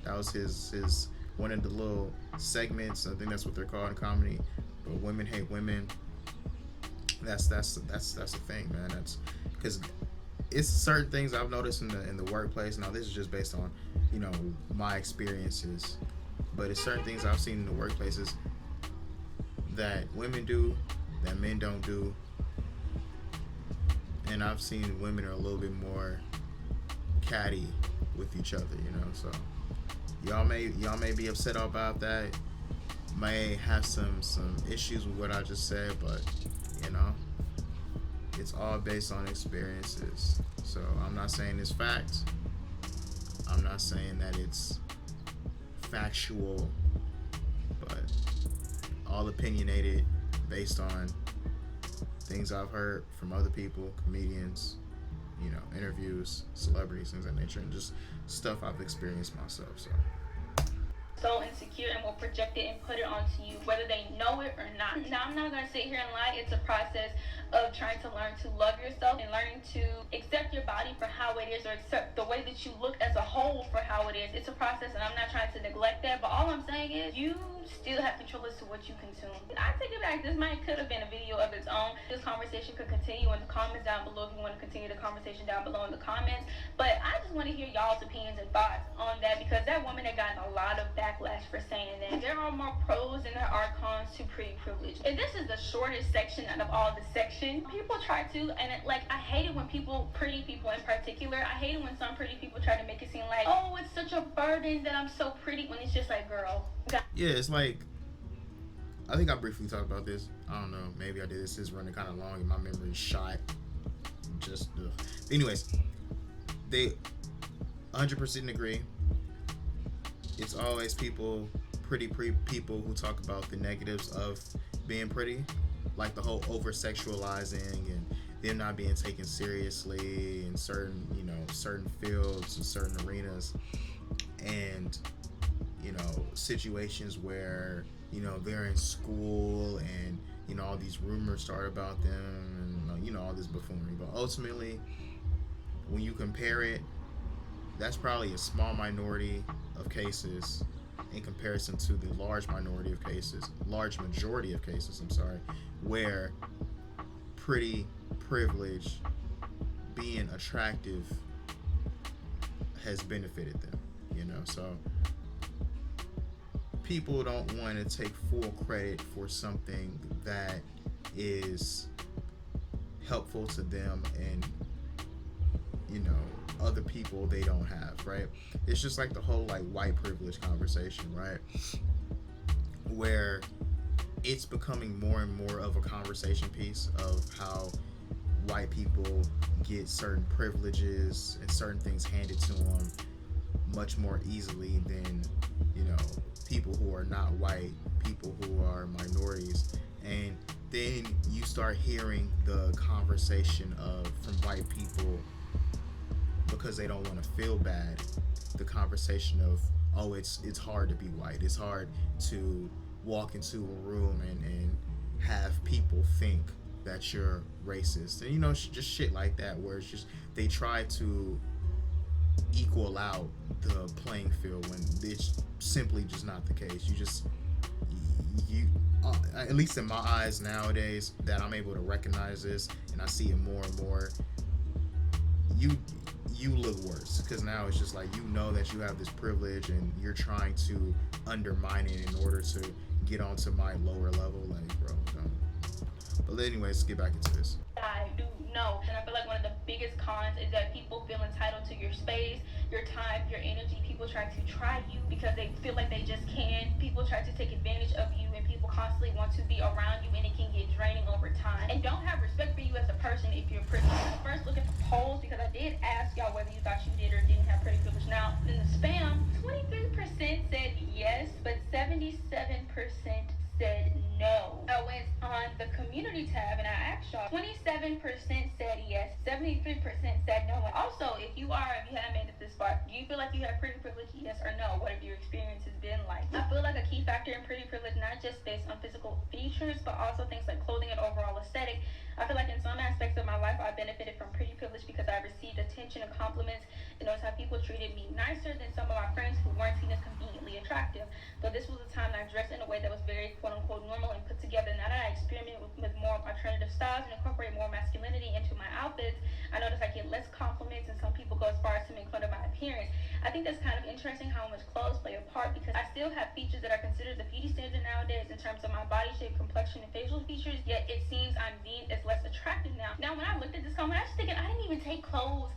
That was his one of the little segments. I think that's what they're called in comedy. But Women Hate Women. That's the thing, man. That's because it's certain things I've noticed in the workplace. Now this is just based on my experiences. But it's certain things I've seen in the workplaces that women do that men don't do. And I've seen women are a little bit more catty with each other, So y'all may be upset about that. May have some issues with what I just said, but it's all based on experiences. So I'm not saying it's facts. I'm not saying that it's factual, but all opinionated based on things I've heard from other people, comedians, interviews, celebrities, things of that nature, and just stuff I've experienced myself. So insecure and will project it and put it onto you, whether they know it or not. Now, I'm not going to sit here and lie. It's a process of trying to learn to love yourself and learning to accept your body for how it is, or accept the way that you look as a whole for how it is. is. It's a process, and I'm not trying to neglect that, but all I'm saying is you still have control as to what you consume. I take it back. This might could have been a video of its own. This conversation could continue in the comments down below if you want to continue the conversation down below in the comments. But I just want to hear y'all's opinions and thoughts on that, because that woman had gotten a lot of backlash for saying that. There are more pros than there are cons to pretty privilege. And this is the shortest section out of all the sections. People try to, and I hate it when people, pretty people in particular, I hate it when some pretty people try to make it seem like, oh, it's such a burden that I'm so pretty, when it's just like, girl. Yeah, it's like, I think I briefly talked about this. I don't know, maybe I did. This is running kind of long and my memory's shot. Just, anyways, they 100% agree. It's always people, pretty people who talk about the negatives of being pretty, like the whole over sexualizing and them not being taken seriously in certain, certain fields and certain arenas, and situations where they're in school and all these rumors start about them and all this buffoonery. But ultimately, when you compare it, that's probably a small minority of cases in comparison to the large majority of cases, where pretty privilege, being attractive, has benefited them. So people don't want to take full credit for something that is helpful to them and other people they don't have, right? It's just like the whole white privilege conversation, right? Where it's becoming more and more of a conversation piece of how white people get certain privileges and certain things handed to them much more easily than people who are not white, people who are minorities. And then you start hearing the conversation from white people, because they don't want to feel bad, the conversation of, oh, it's hard to be white, it's hard to walk into a room and have people think that you're racist, and just shit like that, where it's just they try to equal out the playing field when it's simply just not the case. You at least in my eyes nowadays, that I'm able to recognize this and I see it more and more, you look worse, because now it's just like that you have this privilege and you're trying to undermine it in order to get onto my lower level. Like, bro, don't. But anyways, let's get back into this. I do know, and I feel like one of the biggest cons is that people feel entitled to your space, your time, your energy. People try to try you because they feel like they just can. People try to take advantage of you, and people constantly want to be around you, and it can get draining over time. And don't have respect for you as a person if you're pretty. First, look at the polls, because I did ask y'all whether you thought you did or didn't have pretty privilege. Now, in the spam, 23% said yes, but 77% said no. I went on the community tab and I asked y'all. 27% said yes, 73% said no. And also, if you haven't made it this far, do you feel like you have pretty privilege? Yes or no? What have your experiences been like? I feel like a key factor in pretty privilege, not just based on physical features, but also things like clothing and overall aesthetic. I feel like in some aspects of my life, I benefited from pretty privilege because I received attention and compliments, and notice how people treated me nicer than some of my friends who weren't seen as conveniently attractive. Though this was a time that I dressed in a way that was very quote-unquote normal and put together. Now that I experiment with more alternative styles and incorporate more masculinity into my outfits, I notice I get less compliments, and some people go as far as to make fun of my appearance. I think that's kind of interesting how much clothes play a part, because I still have features that are considered the beauty standard nowadays in terms of my body shape, complexion, and facial features, yet it seems I'm deemed as less attractive now. Now, when I looked at this comment, I was thinking I didn't even take clothes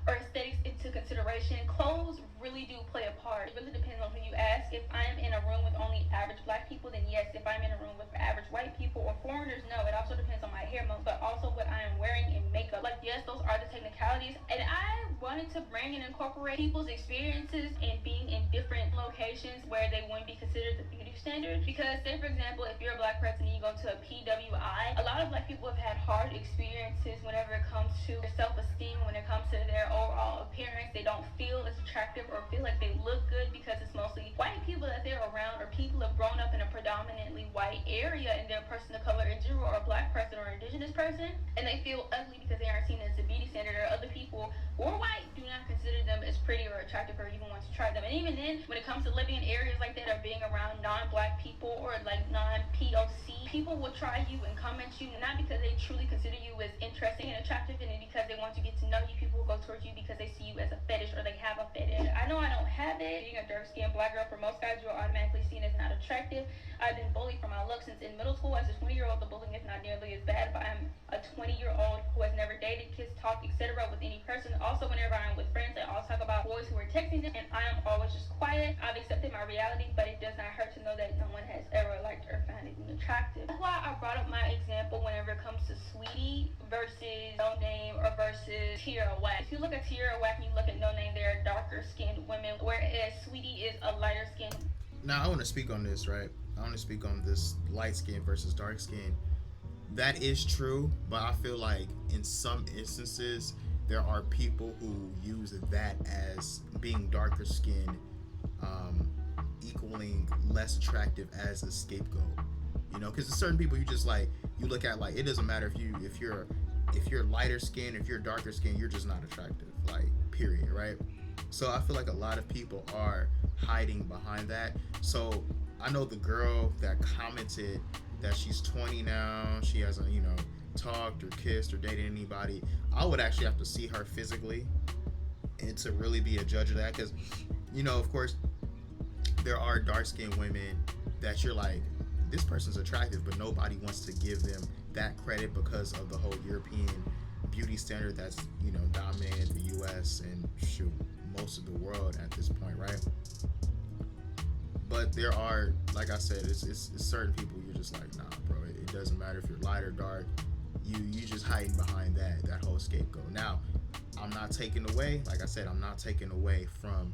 or aesthetics into consideration. Clothes really do play a part. It really depends on who you ask. If I'm in a room with only average black people, then yes. If I'm in a room with average white people or foreigners, no. It also depends on my hair mode, but also what I am wearing in makeup. Like, yes, those are the technicalities, and I wanted to bring and incorporate people's experiences and being in different locations where they wouldn't be considered the beauty standard. Because say, for example, if you're a black person and you go to a PWI, a lot of black people have had hard experiences whenever it comes to their self-esteem, when it comes to their overall appearance. They don't feel as attractive or feel like they look good because it's mostly white people that they're around, or people have grown up in a predominantly white area and they're a person of color in general, or a black person or indigenous person, and they feel ugly because they aren't seen as a beauty standard, or other people who are white do not consider them as pretty or attractive or even want to try them. And even then, when it comes to living in areas like that or being around non-black people or like non-POC, people will try you and comment you, not because they truly consider you as interesting and attractive, and because they want to get to know you. People will go towards you because they see you as a fetish, or they have a fetish. I know I don't have it. Being a dark-skinned black girl, for most guys, you're automatically seen as not attractive. I've been bullied for my looks since in middle school. As a 20-year-old, the bullying is not nearly as bad, but I'm a 20-year-old who has never dated, kissed, talked, etc. with any person. Also, whenever I'm with friends, I always talk about boys who are texting them, and I am always just quiet. I've accepted my reality, but it does not hurt to know that no one has ever liked or found it attractive. That's why I brought up my example whenever it comes to Sweetie versus No Name or versus Tierra Whack. If you look at Tierra Whack and you look at No Name, they're darker-skinned women, whereas Sweetie is a lighter-skinned. Now I want to speak on this, right? I want to speak on this light skin versus dark skin. That is true, but I feel like in some instances there are people who use that as being darker skinned, equaling less attractive as a scapegoat. You know, because there's certain people you just like, you look at like, it doesn't matter if you're lighter skin, if you're darker skin, you're just not attractive, like period, right? So I feel like a lot of people are hiding behind that. So I know the girl that commented that she's 20 now, she hasn't, talked or kissed or dated anybody. I would actually have to see her physically and to really be a judge of that, because, of course, there are dark-skinned women that you're like, this person's attractive, but nobody wants to give them that credit because of the whole European beauty standard that's, dominated the U.S. and most of the world at this point, right? But there are, like I said, it's certain people you're just like, nah, bro. It doesn't matter if you're light or dark. You just hiding behind that whole scapegoat. Now, I'm not taking away, like I said, I'm not taking away from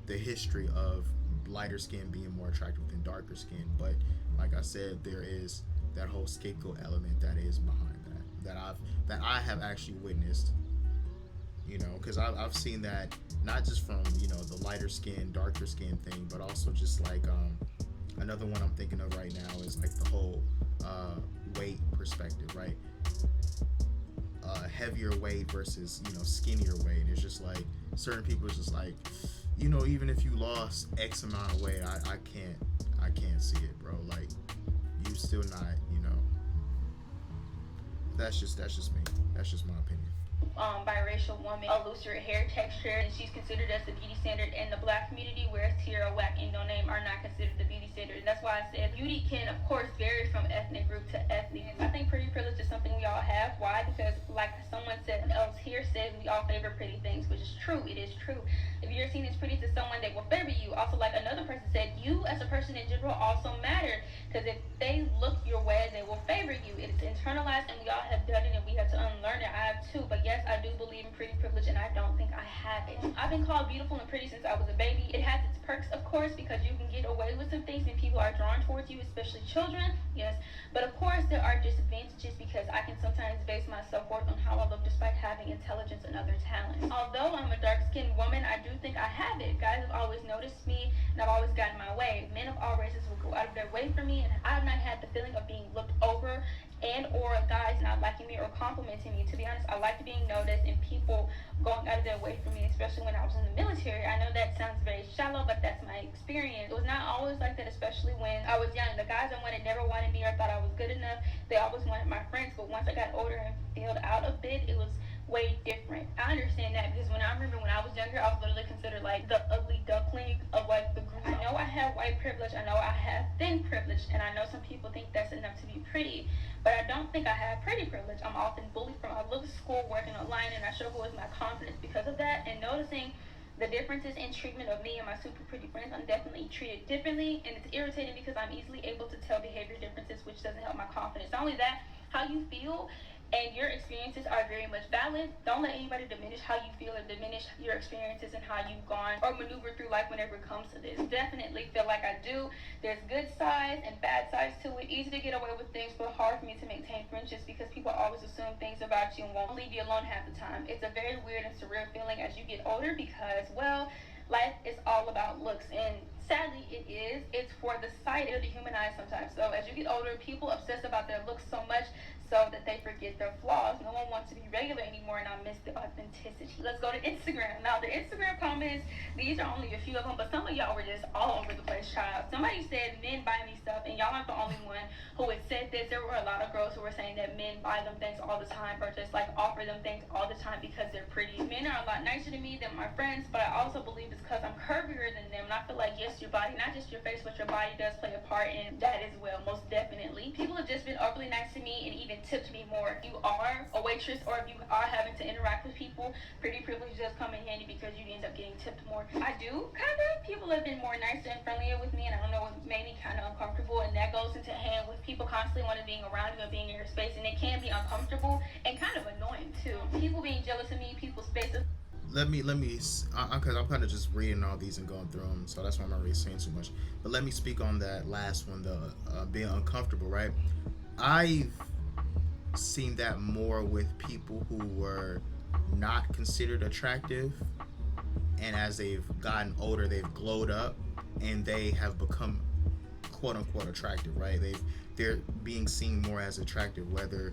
the history of lighter skin being more attractive than darker skin. But like I said, there is that whole scapegoat element that is behind that I have actually witnessed. Because I've seen that not just from the lighter skin, darker skin thing, but also just like another one I'm thinking of right now is like the whole weight perspective, right? Heavier weight versus skinnier weight. It's just like certain people is just like, even if you lost X amount of weight, I can't see it, bro. Like, you still not, that's just me. That's just my opinion. Biracial woman, a looser hair texture, and she's considered as the beauty standard in the black community, whereas Tierra Whack and No Name are not considered the beauty standard. And that's why I said beauty can, of course, vary from ethnic group to ethnic. I think pretty privilege is something we all have. Why? Because like someone else here said, we all favor pretty things, which is true. It is true. If you're seen as pretty to someone, they will favor you. Also, like another person said, you as a person in general also matter, because if they look your way, they will favor you. It's internalized, and we all have done it, and we have to unlearn it. I have too, but yes, I do believe in pretty privilege, and I don't think I have it. I've been called beautiful and pretty since I was a baby. It has its perks, of course, because you can get away with some things and people are drawn towards you, especially children, yes. But of course, there are disadvantages, because I can sometimes base my self-worth on how I look despite having intelligence and other talents. Although I'm a dark-skinned woman, I do think I have it. Guys have always noticed me, and I've always gotten my way. Men of all races will go out of their way for me, and I have not had the feeling of being looked over and or guys not liking me or complimenting me. To be honest, I liked being noticed and people going out of their way for me, especially when I was in the military. I know that sounds very shallow, but that's my experience. It was not always like that, especially when I was young. The guys I wanted never wanted me or thought I was good enough. They always wanted my friends, but once I got older and filled out a bit, it was way different. I understand that, because when I remember when I was younger, I was literally considered like the ugly duckling of like the group. I know I have white privilege, I know I have thin privilege, and I know some people think that's enough to be pretty, but I don't think I have pretty privilege. I'm often bullied from my little school, working online, and I struggle with my confidence because of that. And noticing the differences in treatment of me and my super pretty friends, I'm definitely treated differently, and it's irritating because I'm easily able to tell behavior differences, which doesn't help my confidence. Not only that, how you feel and your experiences are very much valid. Don't let anybody diminish how you feel or diminish your experiences and how you've gone or maneuvered through life whenever it comes to this. Definitely feel like I do. There's good sides and bad sides to it. Easy to get away with things, but hard for me to maintain friendships because people always assume things about you and won't leave you alone half the time. It's a very weird and surreal feeling as you get older because, well, life is all about looks, and Sadly, it is. It's for the sight or dehumanize sometimes. So as you get older, people obsess about their looks so much so that they forget their flaws. No one wants to be regular anymore, and I miss the authenticity. Let's go to Instagram. Now, the Instagram comments, these are only a few of them, but some of y'all were just all over the place, child. Somebody said men buy me stuff, and y'all aren't the only one who had said this. There were a lot of girls who were saying that men buy them things all the time, or just like offer them things all the time because they're pretty. Men are a lot nicer to me than my friends, but I also believe it's because I'm curvier than them, and I feel like, yes, your body, not just your face, but your body does play a part in that as well, most definitely. People have just been overly nice to me and even tipped me more. If you are a waitress or if you are having to interact with people, pretty privilege does come in handy because you end up getting tipped more. I do, kind of. People have been more nicer and friendlier with me, and I don't know, it made me kind of uncomfortable, and that goes into hand with people constantly wanting being around you and being in your space, and it can be uncomfortable and kind of annoying too. People being jealous of me, people's spaces. Let me, because I'm kind of just reading all these and going through them, so that's why I'm not really saying too much. But let me speak on that last one, the being uncomfortable, right? I've seen that more with people who were not considered attractive, and as they've gotten older, they've glowed up, and they have become quote unquote attractive, right? They're being seen more as attractive, whether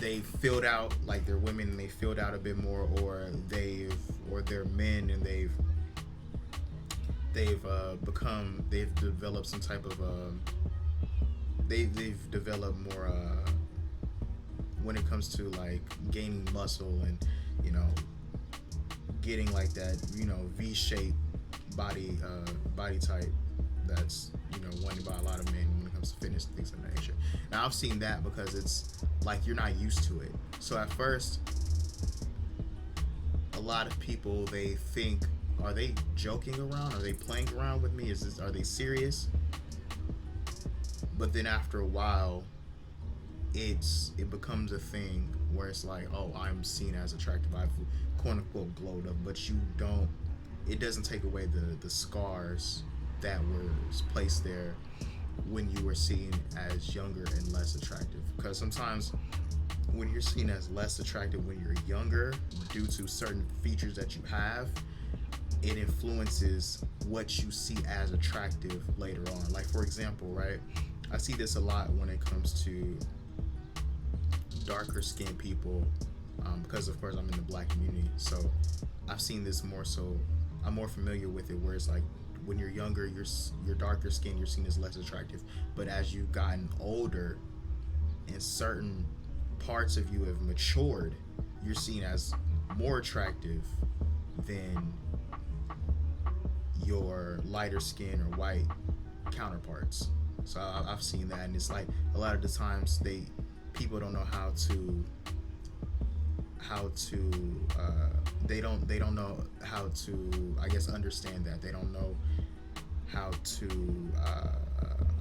they filled out, like they're women and they filled out a bit more, or they're men and they've developed some type of they've developed more when it comes to like gaining muscle and getting like that V-shaped body type that's wanted by a lot of men when it comes to fitness and things of that nature. Now I've seen that because it's like you're not used to it. So at first, a lot of people, they think, are they joking around? Are they playing around with me? Are they serious? But then after a while, it becomes a thing where it's like, oh, I'm seen as attractive. I've quote unquote glowed up, but it doesn't take away the scars that were placed there when you were seen as younger and less attractive. Because sometimes when you're seen as less attractive when you're younger, due to certain features that you have, it influences what you see as attractive later on. Like, for example, right, I see this a lot when it comes to darker skinned people, because of course I'm in the black community, so I've seen this more, so I'm more familiar with it, where it's like when you're younger, you're darker skin, you're seen as less attractive, but as you've gotten older and certain parts of you have matured, you're seen as more attractive than your lighter skin or white counterparts. So I've seen that, and it's like a lot of the times people don't know how to they don't know how to, I guess, understand that. They don't know how to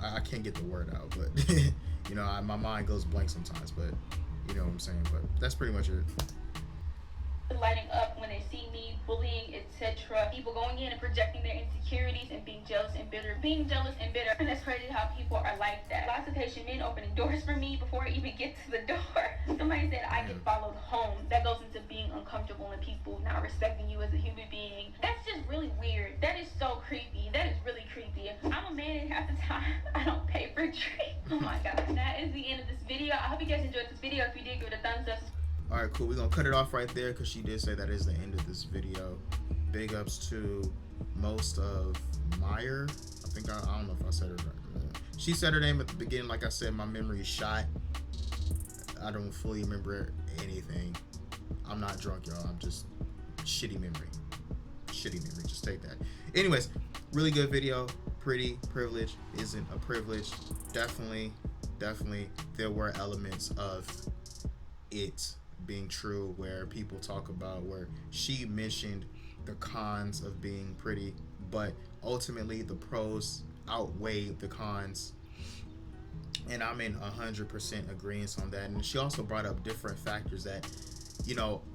I can't get the word out, but my mind goes blank sometimes, but you know what I'm saying. But that's pretty much it. Lighting up when they see me, bullying, etc. People going in and projecting their insecurities and being jealous and bitter. And that's crazy how people are like that. Lots of patient men opening doors for me before I even get to the door. Somebody said I get followed home. That goes into being uncomfortable and people not respecting you as a human being. That's just really weird. That is so creepy. That is really creepy. I'm a man and half the time I don't pay for drinks. Oh my god. That is the end of this video. I hope you guys enjoyed this video. If you did, give it a thumbs up. Alright, cool. We're going to cut it off right there because she did say that is the end of this video. Big ups to most of Meyer. I don't know if I said it right. She said her name at the beginning. Like I said, my memory is shot. I don't fully remember anything. I'm not drunk, y'all. I'm just shitty memory. Just take that. Anyways, really good video. Pretty. Privilege isn't a privilege. Definitely, there were elements of it being true where people talk about, where she mentioned the cons of being pretty, but ultimately the pros outweigh the cons, and I'm in 100% agreement on that. And she also brought up different factors that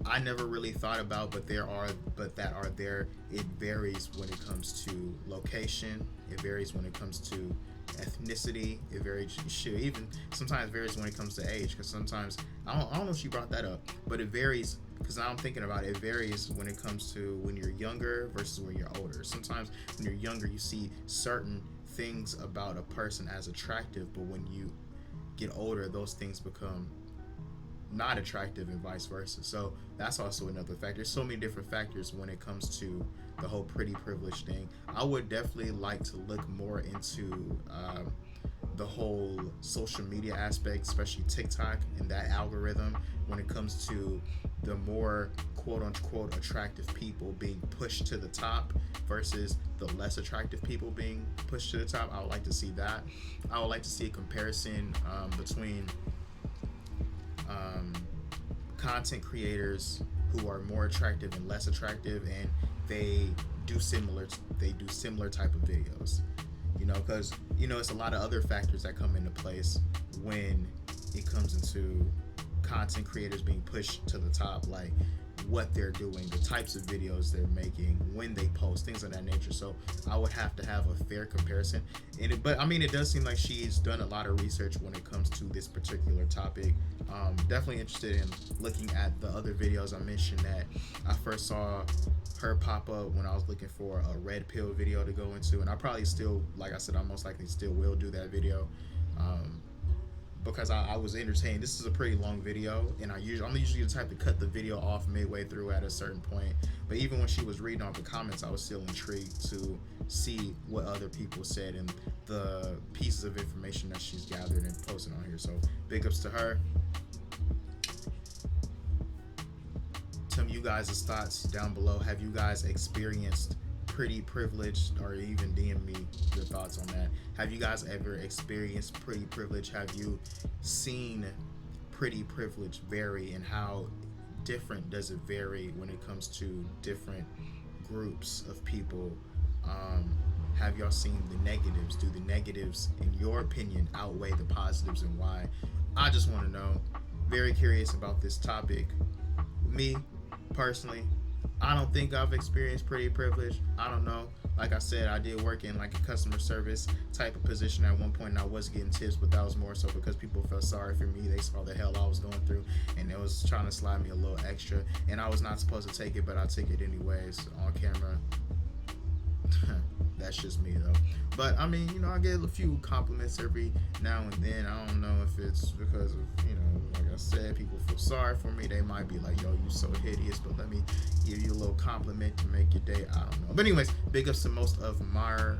I never really thought about, but that are there. It varies when it comes to location, it varies when it comes to ethnicity, it varies, even sometimes varies when it comes to age, because sometimes I don't know if she brought that up, but it varies because now I'm thinking about it, it varies when it comes to when you're younger versus when you're older. Sometimes when you're younger, you see certain things about a person as attractive, but when you get older, those things become not attractive and vice versa. So that's also another factor. There's so many different factors when it comes to the whole pretty privilege thing. I would definitely like to look more into the whole social media aspect, especially TikTok and that algorithm, when it comes to the more quote unquote attractive people being pushed to the top versus the less attractive people being pushed to the top. I would like to see that. I would like to see a comparison between content creators who are more attractive and less attractive, and they do similar type of videos, because it's a lot of other factors that come into place when it comes into content creators being pushed to the top, like what they're doing, the types of videos they're making, when they post, things of that nature. So I would have to have a fair comparison. But it does seem like she's done a lot of research when it comes to this particular topic. Definitely interested in looking at the other videos. I mentioned that I first saw her pop up when I was looking for a red pill video to go into, and I probably still, like I said, I most likely still will do that video. Because I was entertained. This is a pretty long video, and I'm usually the type to cut the video off midway through at a certain point. But even when she was reading off the comments, I was still intrigued to see what other people said and the pieces of information that she's gathered and posted on here. So big ups to her. Tell me you guys' thoughts down below. Have you guys experienced pretty privilege, or even DM me your thoughts on that? Have you guys ever experienced pretty privilege? Have you seen pretty privilege vary, and how different does it vary when it comes to different groups of people? Have y'all seen the negatives? Do the negatives, in your opinion, outweigh the positives, and why? I just want to know. Very curious about this topic. Me personally, I don't think I've experienced pretty privilege. I don't know. Like I said, I did work in like a customer service type of position at one point, and I was getting tips, but that was more so because people felt sorry for me. They saw the hell I was going through, and they was trying to slide me a little extra, and I was not supposed to take it, but I took it anyways on camera. That's just me though. But I get a few compliments every now and then. I don't know if it's because of, like I said, people feel sorry for me. They might be like, yo, you so hideous, but let me give you a little compliment to make your day. I don't know. But anyways, big ups to most of Myra.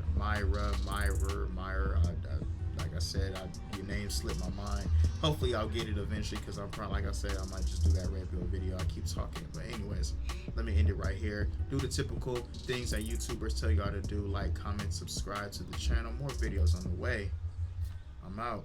Like I said, your name slipped my mind. Hopefully I'll get it eventually, because I'm probably, like I said, I might just do that red pill video. I keep talking. But anyways, let me end it right here. Do the typical things that YouTubers tell y'all to do, like, comment, subscribe to the channel. More videos on the way. I'm out.